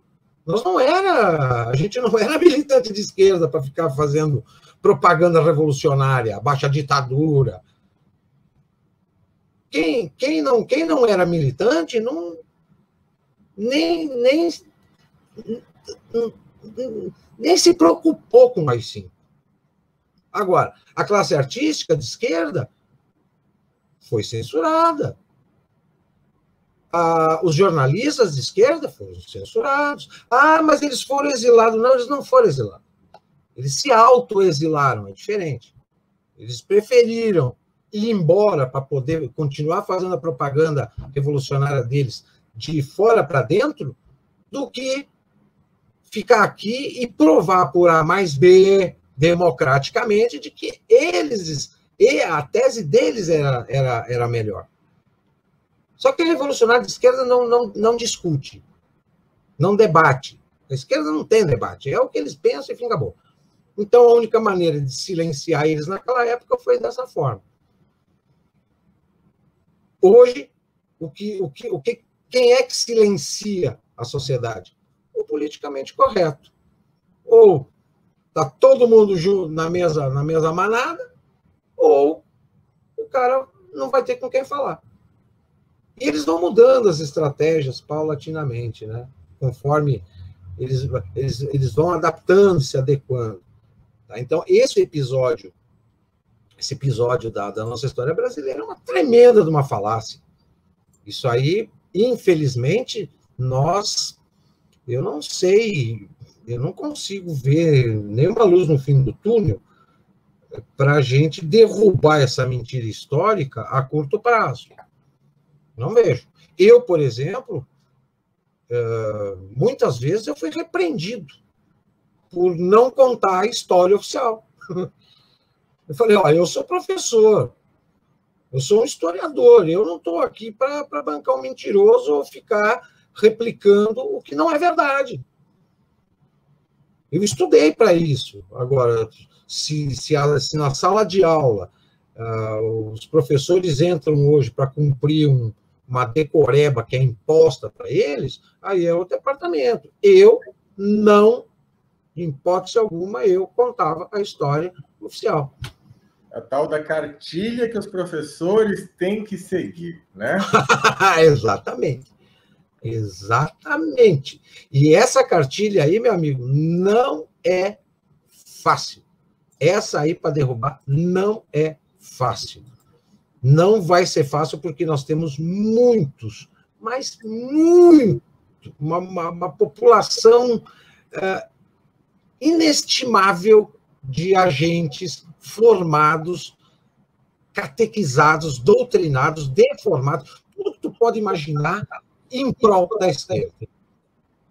A gente não era militante de esquerda para ficar fazendo propaganda revolucionária, abaixa a ditadura. Quem não era militante nem se preocupou com o AI-5. Agora, a classe artística de esquerda foi censurada. Os jornalistas de esquerda foram censurados. Mas eles foram exilados. Não, eles não foram exilados. Eles se autoexilaram, é diferente. Eles preferiram ir embora para poder continuar fazendo a propaganda revolucionária deles de fora para dentro, do que ficar aqui e provar por A mais B, democraticamente, de que a tese deles era melhor. Só que o revolucionário de esquerda não discute, não debate. A esquerda não tem debate, é o que eles pensam e fim, acabou. Então, a única maneira de silenciar eles naquela época foi dessa forma. Hoje, quem é que silencia a sociedade? O politicamente correto. Ou está todo mundo na mesma manada, ou o cara não vai ter com quem falar. E eles vão mudando as estratégias paulatinamente, né? Conforme eles vão adaptando, se adequando. Tá? Então, esse episódio da nossa história brasileira é uma tremenda de uma falácia. Isso aí, infelizmente, eu não sei, eu não consigo ver nenhuma luz no fim do túnel para a gente derrubar essa mentira histórica a curto prazo. Não vejo. Eu, por exemplo, muitas vezes eu fui repreendido por não contar a história oficial. Eu falei, eu sou professor, eu sou um historiador, eu não estou aqui para bancar um mentiroso ou ficar replicando o que não é verdade. Eu estudei para isso. Agora, se na sala de aula os professores entram hoje para cumprir uma decoreba que é imposta para eles, aí é outro departamento. Eu não, em hipótese alguma, eu contava a história oficial. A tal da cartilha que os professores têm que seguir, né? Exatamente. Exatamente. E essa cartilha aí, meu amigo, não é fácil. Essa aí, para derrubar, não é fácil. Não vai ser fácil porque nós temos muitos, mas muito, uma população inestimável de agentes formados, catequizados, doutrinados, deformados, tudo que tu pode imaginar em prol da esquerda.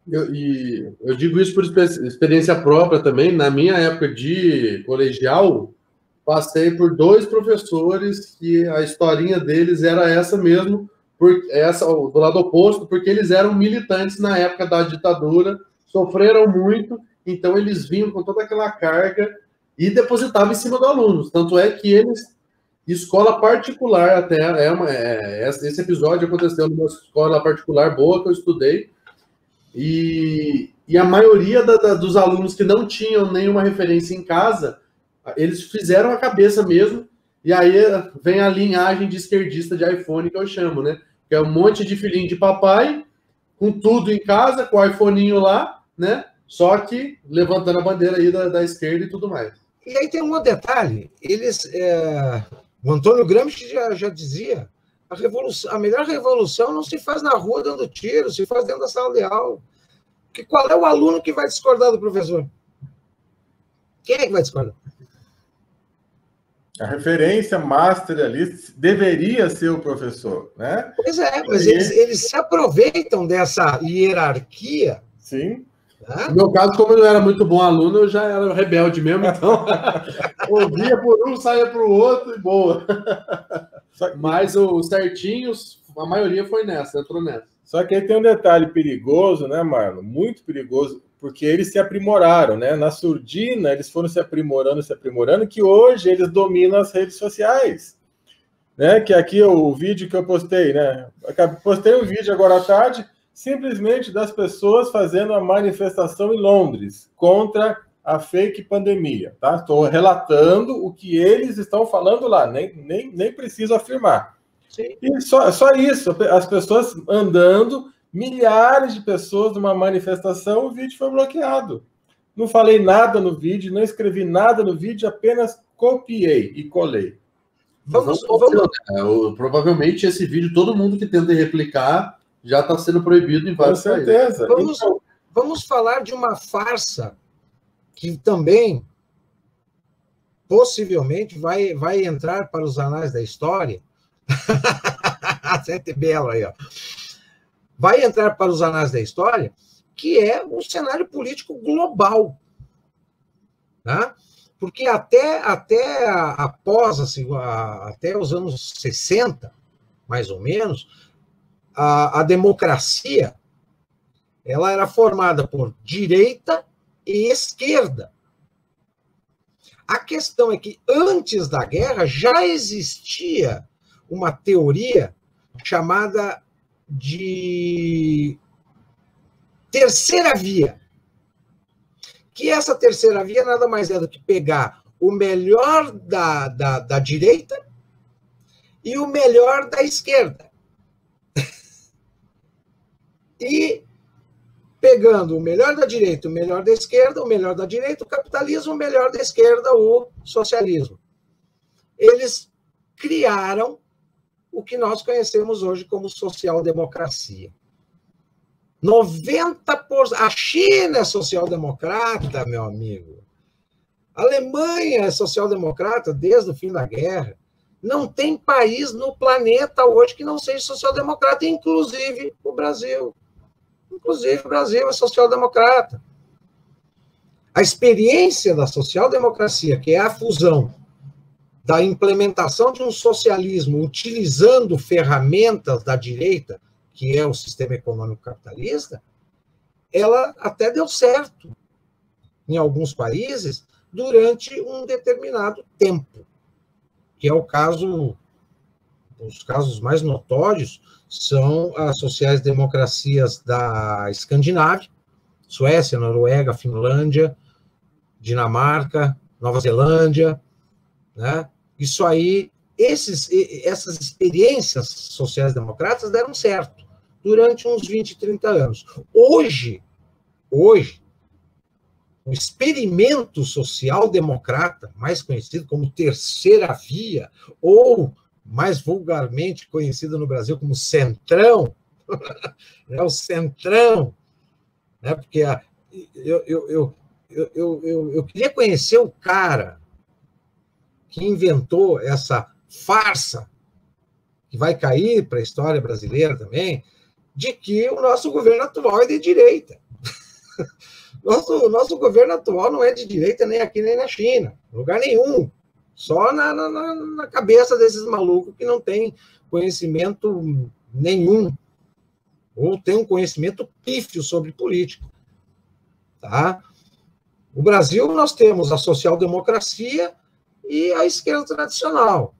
Eu digo isso por experiência própria também. Na minha época de colegial, passei por 2 professores que a historinha deles era essa mesmo, do lado oposto, porque eles eram militantes na época da ditadura, sofreram muito, então eles vinham com toda aquela carga e depositavam em cima do aluno. Tanto é que eles, escola particular até, esse episódio aconteceu numa escola particular boa que eu estudei, e a maioria dos alunos que não tinham nenhuma referência em casa, eles fizeram a cabeça mesmo, e aí vem a linhagem de esquerdista de iPhone que eu chamo, né? Que é um monte de filhinho de papai, com tudo em casa, com o iPhoneinho lá, né? Só que levantando a bandeira aí da esquerda e tudo mais. E aí tem um outro detalhe, o Antônio Gramsci já dizia, a melhor revolução não se faz na rua dando tiro, se faz dentro da sala de aula. Porque qual é o aluno que vai discordar do professor? Quem é que vai discordar? A referência master ali deveria ser o professor, né? Pois é, mas eles se aproveitam dessa hierarquia. Sim. Né? No meu caso, como eu não era muito bom aluno, eu já era rebelde mesmo, então ouvia por um, saía para o outro e boa. Mas os certinhos, a maioria foi entrou nessa. Só que aí tem um detalhe perigoso, né, Marlon? Muito perigoso, porque eles se aprimoraram, né? Na surdina, eles foram se aprimorando, que hoje eles dominam as redes sociais. Né? Que aqui o vídeo que eu postei, né? Postei um vídeo agora à tarde, simplesmente das pessoas fazendo a manifestação em Londres contra a fake pandemia, tá? Estou relatando o que eles estão falando lá, nem preciso afirmar. Sim. E só isso, as pessoas andando, milhares de pessoas numa manifestação, o vídeo foi bloqueado. Não falei nada no vídeo, não escrevi nada no vídeo, apenas copiei e colei. Provavelmente esse vídeo, todo mundo que tenta replicar já está sendo proibido em vários países. Com certeza. Vamos falar de uma farsa que também possivelmente vai entrar para os anais da história. Sente belo aí, ó. Vai entrar para os anais da história, que é o cenário político global. Né? Porque até após, assim, até os anos 60, mais ou menos, a democracia ela era formada por direita e esquerda. A questão é que, antes da guerra, já existia uma teoria chamada de terceira via. Que essa terceira via nada mais é do que pegar o melhor da direita e o melhor da esquerda. E pegando o melhor da direita, o melhor da esquerda, o melhor da direita, o capitalismo, o melhor da esquerda, o socialismo. Eles criaram o que nós conhecemos hoje como social-democracia. 90%. A China é social-democrata, meu amigo. A Alemanha é social-democrata desde o fim da guerra. Não tem país no planeta hoje que não seja social-democrata, inclusive o Brasil. Inclusive o Brasil é social-democrata. A experiência da social-democracia, que é a fusão da implementação de um socialismo utilizando ferramentas da direita, que é o sistema econômico capitalista, ela até deu certo em alguns países durante um determinado tempo, que é o caso, os casos mais notórios são as sociais-democracias da Escandinávia, Suécia, Noruega, Finlândia, Dinamarca, Nova Zelândia, né? Isso aí, essas experiências sociais-democratas deram certo durante uns 20, 30 anos. Hoje, o experimento social-democrata, mais conhecido como terceira via, ou mais vulgarmente conhecido no Brasil como centrão, é o centrão, né? Porque eu queria conhecer o cara que inventou essa farsa, que vai cair para a história brasileira também, de que o nosso governo atual é de direita. Nosso governo atual não é de direita nem aqui nem na China, lugar nenhum. Só na cabeça desses malucos que não tem conhecimento nenhum, ou tem um conhecimento pífio sobre política. Tá? No Brasil, nós temos a social-democracia e a esquerda tradicional.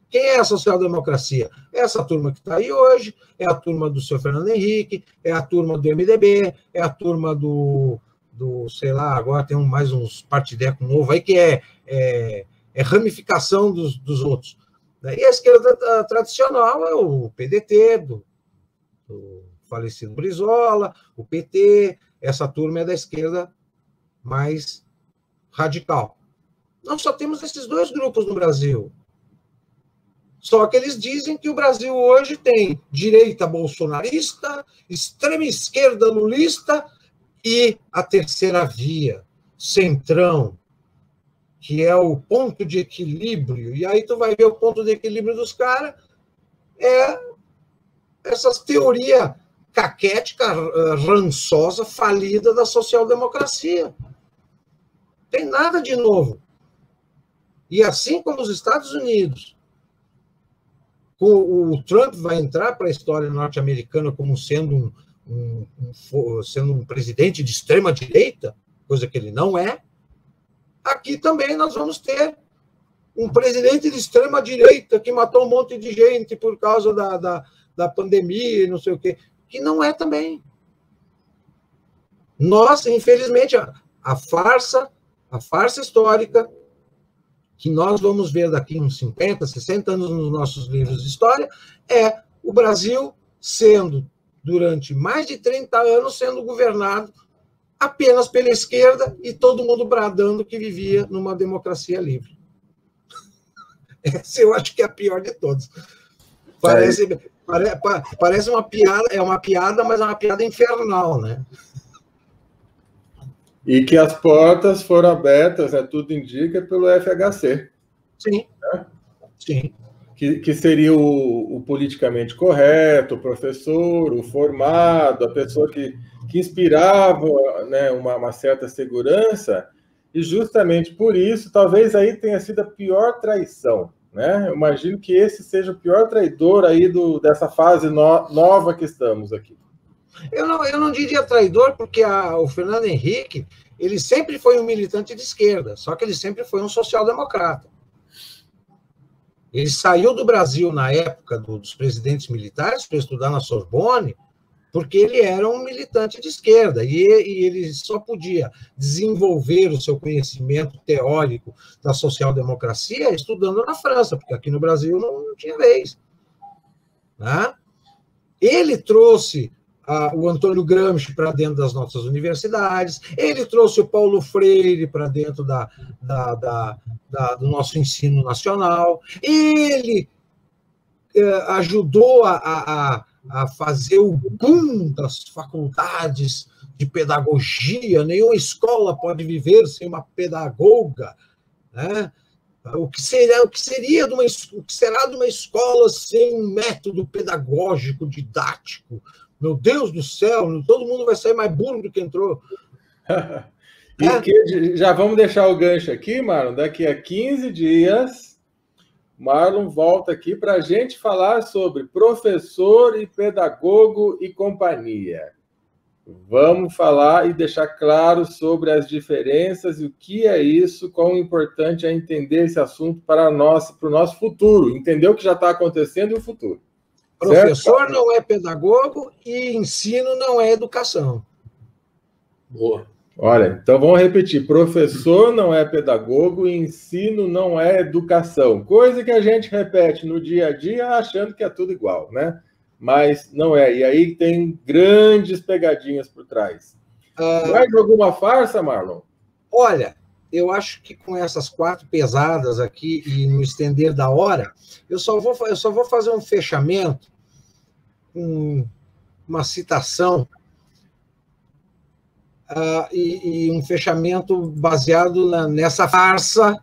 Quem é a social-democracia? É essa turma que está aí hoje, é a turma do seu Fernando Henrique, é a turma do MDB, é a turma do sei lá, agora tem mais uns partidecos novos aí, que é ramificação dos outros. E a esquerda tradicional é o PDT, do falecido Brizola, o PT, essa turma é da esquerda mais radical. Nós só temos esses dois grupos no Brasil. Só que eles dizem que o Brasil hoje tem direita bolsonarista, extrema esquerda lulista e a terceira via, centrão, que é o ponto de equilíbrio. E aí tu vai ver o ponto de equilíbrio dos caras, é essas teorias caquética, rançosa, falida da social-democracia. Tem nada de novo. E assim como os Estados Unidos, o Trump vai entrar para a história norte-americana como sendo um presidente de extrema-direita, coisa que ele não é, aqui também nós vamos ter um presidente de extrema-direita que matou um monte de gente por causa da pandemia e não sei o quê, que não é também. Nós, infelizmente, a farsa histórica que nós vamos ver daqui uns 50, 60 anos nos nossos livros de história, é o Brasil sendo, durante mais de 30 anos, sendo governado apenas pela esquerda e todo mundo bradando que vivia numa democracia livre. Essa eu acho que é a pior de todos. Parece uma piada, é uma piada, mas é uma piada infernal, né? E que as portas foram abertas, né, tudo indica, pelo FHC. Sim. Né? Sim. Que seria o politicamente correto, o professor, o formado, a pessoa que inspirava, né, uma certa segurança, e justamente por isso, talvez aí tenha sido a pior traição. Né? Eu imagino que esse seja o pior traidor aí dessa fase nova que estamos aqui. Eu não diria traidor, porque o Fernando Henrique, ele sempre foi um militante de esquerda, só que ele sempre foi um social-democrata. Ele saiu do Brasil na época dos presidentes militares para estudar na Sorbonne, porque ele era um militante de esquerda, e ele só podia desenvolver o seu conhecimento teórico da social-democracia estudando na França, porque aqui no Brasil não tinha vez. Né? Ele trouxe o Antônio Gramsci para dentro das nossas universidades, ele trouxe o Paulo Freire para dentro do nosso ensino nacional, ele ajudou a fazer o boom das faculdades de pedagogia, nenhuma escola pode viver sem uma pedagoga, né? O que será o que será de uma escola sem um método pedagógico, didático? Meu Deus do céu, todo mundo vai sair mais burro do que entrou. Já vamos deixar o gancho aqui, Marlon. Daqui a 15 dias, Marlon volta aqui para a gente falar sobre professor e pedagogo e companhia. Vamos falar e deixar claro sobre as diferenças e o que é isso, quão importante é entender esse assunto para o nosso futuro, entender o que já está acontecendo e o futuro. Professor certo? Não é pedagogo e ensino não é educação. Boa. Olha, então vamos repetir. Professor não é pedagogo e ensino não é educação. Coisa que a gente repete no dia a dia achando que é tudo igual, né? Mas não é. E aí tem grandes pegadinhas por trás. Mais alguma farsa, Marlon? Olha, eu acho que com essas 4 pesadas aqui e no estender da hora, eu só vou fazer um fechamento com uma citação e um fechamento baseado nessa farsa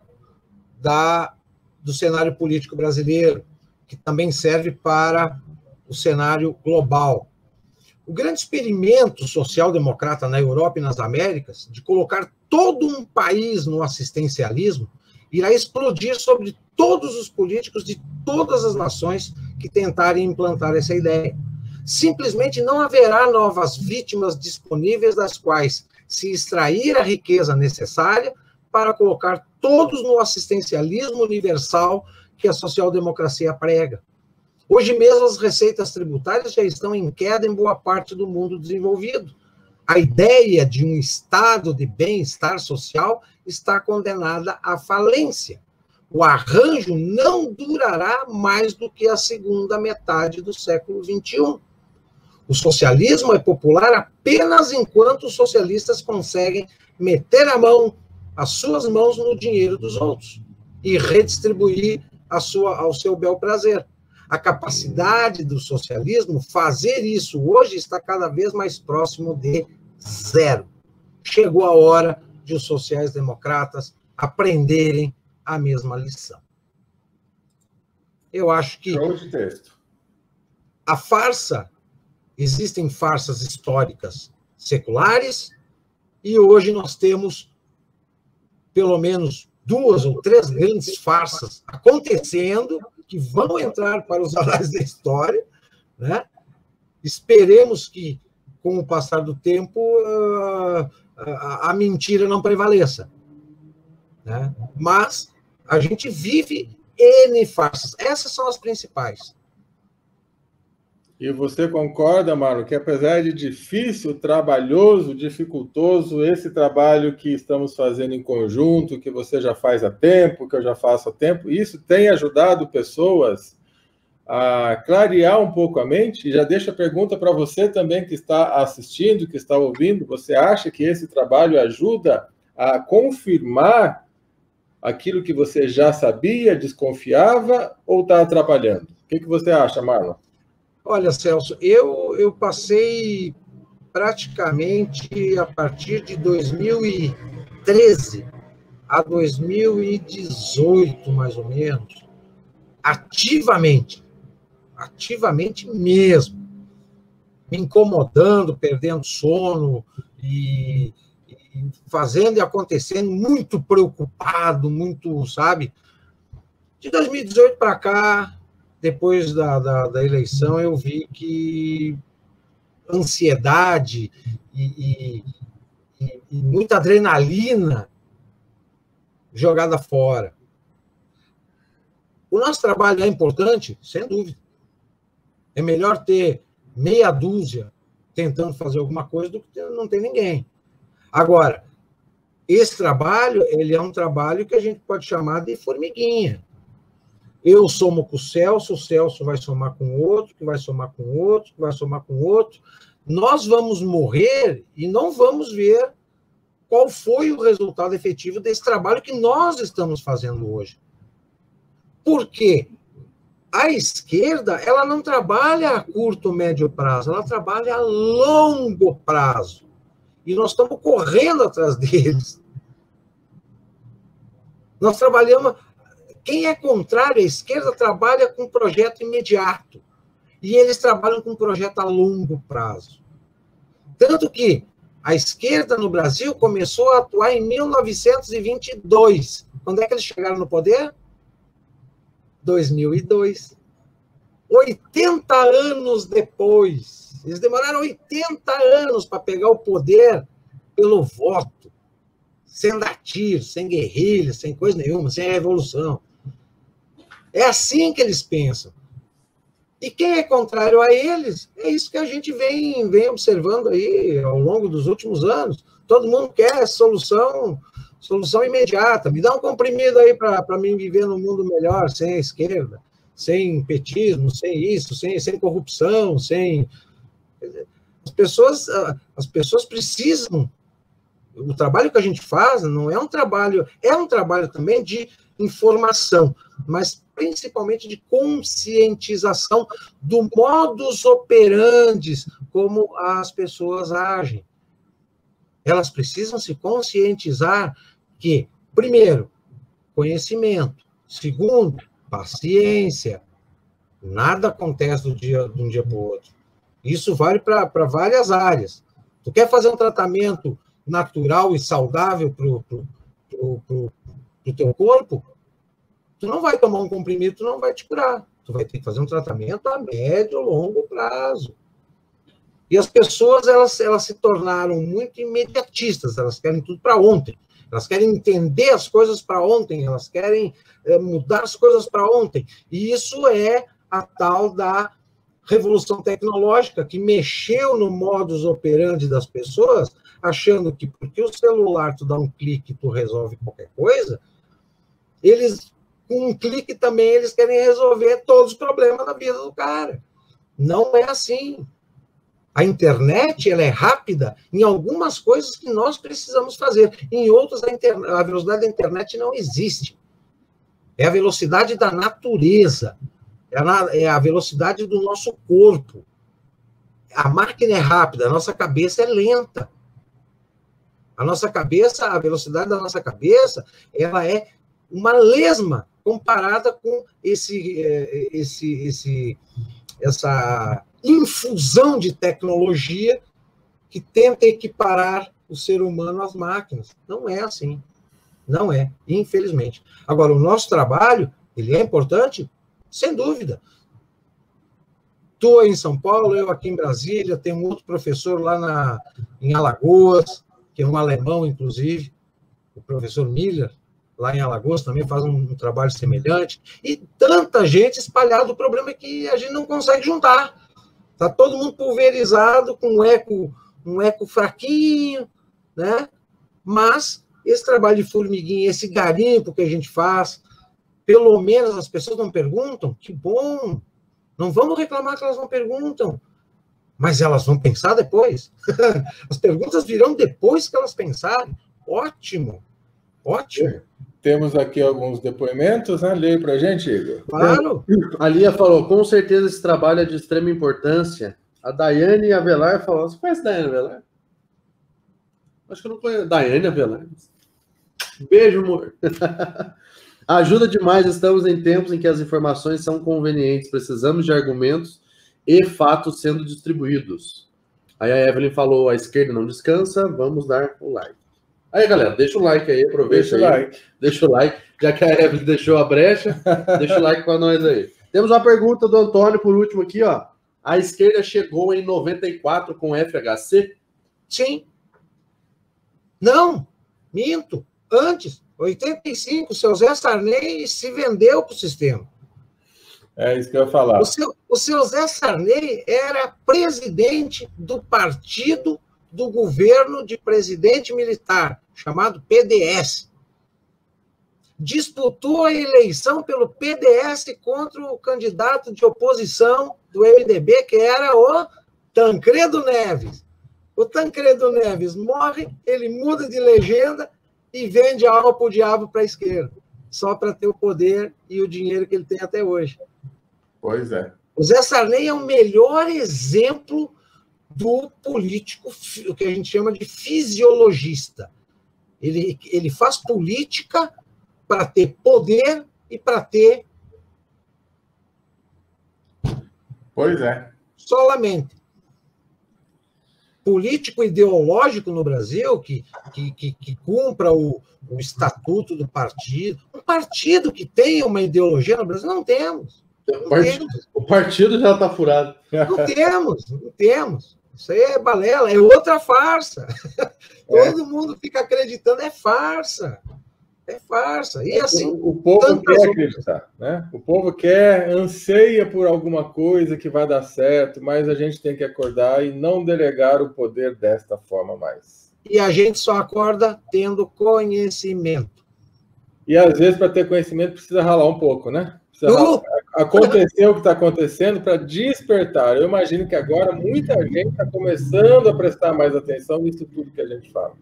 do cenário político brasileiro, que também serve para o cenário global. O grande experimento social-democrata na Europa e nas Américas, de colocar todo um país no assistencialismo, irá explodir sobre todos os políticos de todas as nações que tentarem implantar essa ideia. Simplesmente não haverá novas vítimas disponíveis das quais se extrair a riqueza necessária para colocar todos no assistencialismo universal que a social-democracia prega. Hoje mesmo as receitas tributárias já estão em queda em boa parte do mundo desenvolvido. A ideia de um estado de bem-estar social está condenada à falência. O arranjo não durará mais do que a segunda metade do século XXI. O socialismo é popular apenas enquanto os socialistas conseguem meter as suas mãos no dinheiro dos outros e redistribuir ao seu bel prazer. A capacidade do socialismo fazer isso hoje está cada vez mais próximo de zero. Chegou a hora de os sociais-democratas aprenderem a mesma lição. Eu acho que a farsa, existem farsas históricas seculares, e hoje nós temos pelo menos 2 ou 3 grandes farsas acontecendo, que vão entrar para os anais da história, né? Esperemos que, com o passar do tempo, a mentira não prevaleça, né? Mas a gente vive N farsas. Essas são as principais. E você concorda, Marlon, que apesar de difícil, trabalhoso, dificultoso, esse trabalho que estamos fazendo em conjunto, que você já faz há tempo, que eu já faço há tempo, isso tem ajudado pessoas a clarear um pouco a mente? E já deixo a pergunta para você também que está assistindo, que está ouvindo. Você acha que esse trabalho ajuda a confirmar aquilo que você já sabia, desconfiava, ou está atrapalhando? O que você acha, Marlon? Olha, Celso, eu passei praticamente a partir de 2013 a 2018, mais ou menos, ativamente mesmo, me incomodando, perdendo sono e fazendo e acontecendo, muito preocupado, muito, sabe? De 2018 para cá, depois da eleição, eu vi que ansiedade e muita adrenalina jogada fora. O nosso trabalho é importante, sem dúvida. É melhor ter meia dúzia tentando fazer alguma coisa do que não ter ninguém. Agora, esse trabalho, ele é um trabalho que a gente pode chamar de formiguinha. Eu somo com o Celso vai somar com o outro, que vai somar com o outro, que vai somar com o outro. Nós vamos morrer e não vamos ver qual foi o resultado efetivo desse trabalho que nós estamos fazendo hoje. Por quê? A esquerda, ela não trabalha a curto, médio prazo, ela trabalha a longo prazo. e nós estamos correndo atrás deles. Nós trabalhamos... Quem é contrário à esquerda trabalha com projeto imediato. E eles trabalham com projeto a longo prazo. Tanto que a esquerda no Brasil começou a atuar em 1922. Quando é que eles chegaram no poder? 2002. 80 anos depois. Eles demoraram 80 anos para pegar o poder pelo voto. Sem dar tiro, sem guerrilha, sem coisa nenhuma, sem revolução. É assim que eles pensam. E quem é contrário a eles, é isso que a gente vem observando aí ao longo dos últimos anos. Todo mundo quer solução imediata. Me dá um comprimido aí para mim viver num mundo melhor, sem a esquerda, sem petismo, sem isso, sem corrupção, sem... As pessoas precisam... O trabalho que a gente faz não é um trabalho... É um trabalho também de informação, mas principalmente de conscientização do modus operandi como as pessoas agem. Elas precisam se conscientizar que, primeiro, conhecimento. Segundo, paciência. Nada acontece de um dia para o outro. Isso vale para várias áreas. Tu quer fazer um tratamento natural e saudável para o teu corpo? Tu não vai tomar um comprimido, tu não vai te curar. Tu vai ter que fazer um tratamento a médio ou longo prazo. E as pessoas, elas se tornaram muito imediatistas, elas querem tudo para ontem. Elas querem entender as coisas para ontem, elas querem mudar as coisas para ontem. E isso é a tal da revolução tecnológica, que mexeu no modus operandi das pessoas, achando que porque o celular tu dá um clique e tu resolve qualquer coisa, eles... Com um clique também eles querem resolver todos os problemas da vida do cara. Não é assim. A internet, ela é rápida em algumas coisas que nós precisamos fazer. Em outras, a velocidade da internet não existe. É a velocidade da natureza. É a velocidade do nosso corpo. A máquina é rápida, a nossa cabeça é lenta. A velocidade da nossa cabeça, ela é uma lesma comparada com essa infusão de tecnologia que tenta equiparar o ser humano às máquinas. Não é assim. Não é, infelizmente. Agora, o nosso trabalho, ele é importante? Sem dúvida. Tu em São Paulo, eu aqui em Brasília, tem um outro professor lá em Alagoas, que é um alemão, inclusive, o professor Miller, lá em Alagoas, também faz um trabalho semelhante, e tanta gente espalhada. O problema é que a gente não consegue juntar. Está todo mundo pulverizado, com um eco fraquinho, né? Mas esse trabalho de formiguinha, esse garimpo que a gente faz, pelo menos as pessoas não perguntam, que bom, não vamos reclamar que elas não perguntam, mas elas vão pensar depois. As perguntas virão depois que elas pensarem. Ótimo, ótimo. Temos aqui alguns depoimentos, né? Leia para a gente, Igor. Claro. A Lia falou, com certeza esse trabalho é de extrema importância. A Daiane Avelar falou, você conhece a Daiane Avelar? Acho que eu não conheço. Daiane Avelar. Beijo, amor. Ajuda demais, estamos em tempos em que as informações são convenientes, precisamos de argumentos e fatos sendo distribuídos. Aí a Evelyn falou, a esquerda não descansa, vamos dar o like. Aí, galera, deixa o like aí, aproveita deixa o like, já que a Evelyn deixou a brecha, deixa o like para nós aí. Temos uma pergunta do Antônio, por último aqui, ó. A esquerda chegou em 94 com FHC? Sim. Não, minto. Antes, 85, o seu Zé Sarney se vendeu para o sistema. É isso que eu ia falar. O seu Zé Sarney era presidente do partido do governo de presidente militar, chamado PDS. Disputou a eleição pelo PDS contra o candidato de oposição do MDB, que era o Tancredo Neves. O Tancredo Neves morre, ele muda de legenda e vende a alma para o diabo para a esquerda, só para ter o poder e o dinheiro que ele tem até hoje. Pois é. O Zé Sarney é o melhor exemplo do político, o que a gente chama de fisiologista. Ele faz política para ter poder e para ter... Pois é. Solamente. Político ideológico no Brasil que cumpra o estatuto do partido. Um partido que tenha uma ideologia no Brasil, não temos. O partido já está furado. Não temos. Isso aí é balela, é outra farsa. Todo mundo fica acreditando, é farsa. É farsa. E assim, o povo quer acreditar, né? O povo anseia por alguma coisa que vai dar certo, mas a gente tem que acordar e não delegar o poder desta forma mais. E a gente só acorda tendo conhecimento. E às vezes, para ter conhecimento, precisa ralar um pouco, né? Acontecer o que está acontecendo para despertar. Eu imagino que agora muita gente está começando a prestar mais atenção nisso tudo que a gente fala.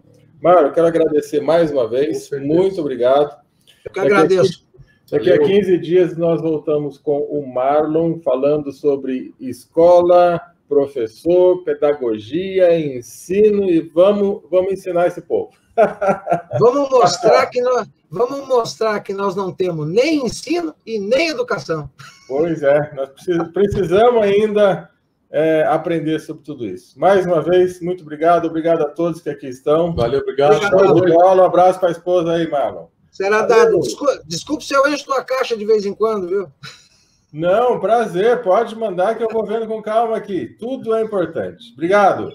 Mário, eu quero agradecer mais uma vez. Muito obrigado. Eu que agradeço. Daqui a 15 dias nós voltamos com o Marlon falando sobre escola, professor, pedagogia, ensino e vamos ensinar esse povo. Vamos mostrar que nós não temos nem ensino e nem educação. Pois é, nós precisamos ainda aprender sobre tudo isso. Mais uma vez, muito obrigado. Obrigado a todos que aqui estão. Valeu, obrigado. Um abraço para a esposa aí, Marlon. Será dado. Desculpe se eu encho tua caixa de vez em quando, viu? Não, prazer. Pode mandar que eu vou vendo com calma aqui. Tudo é importante. Obrigado.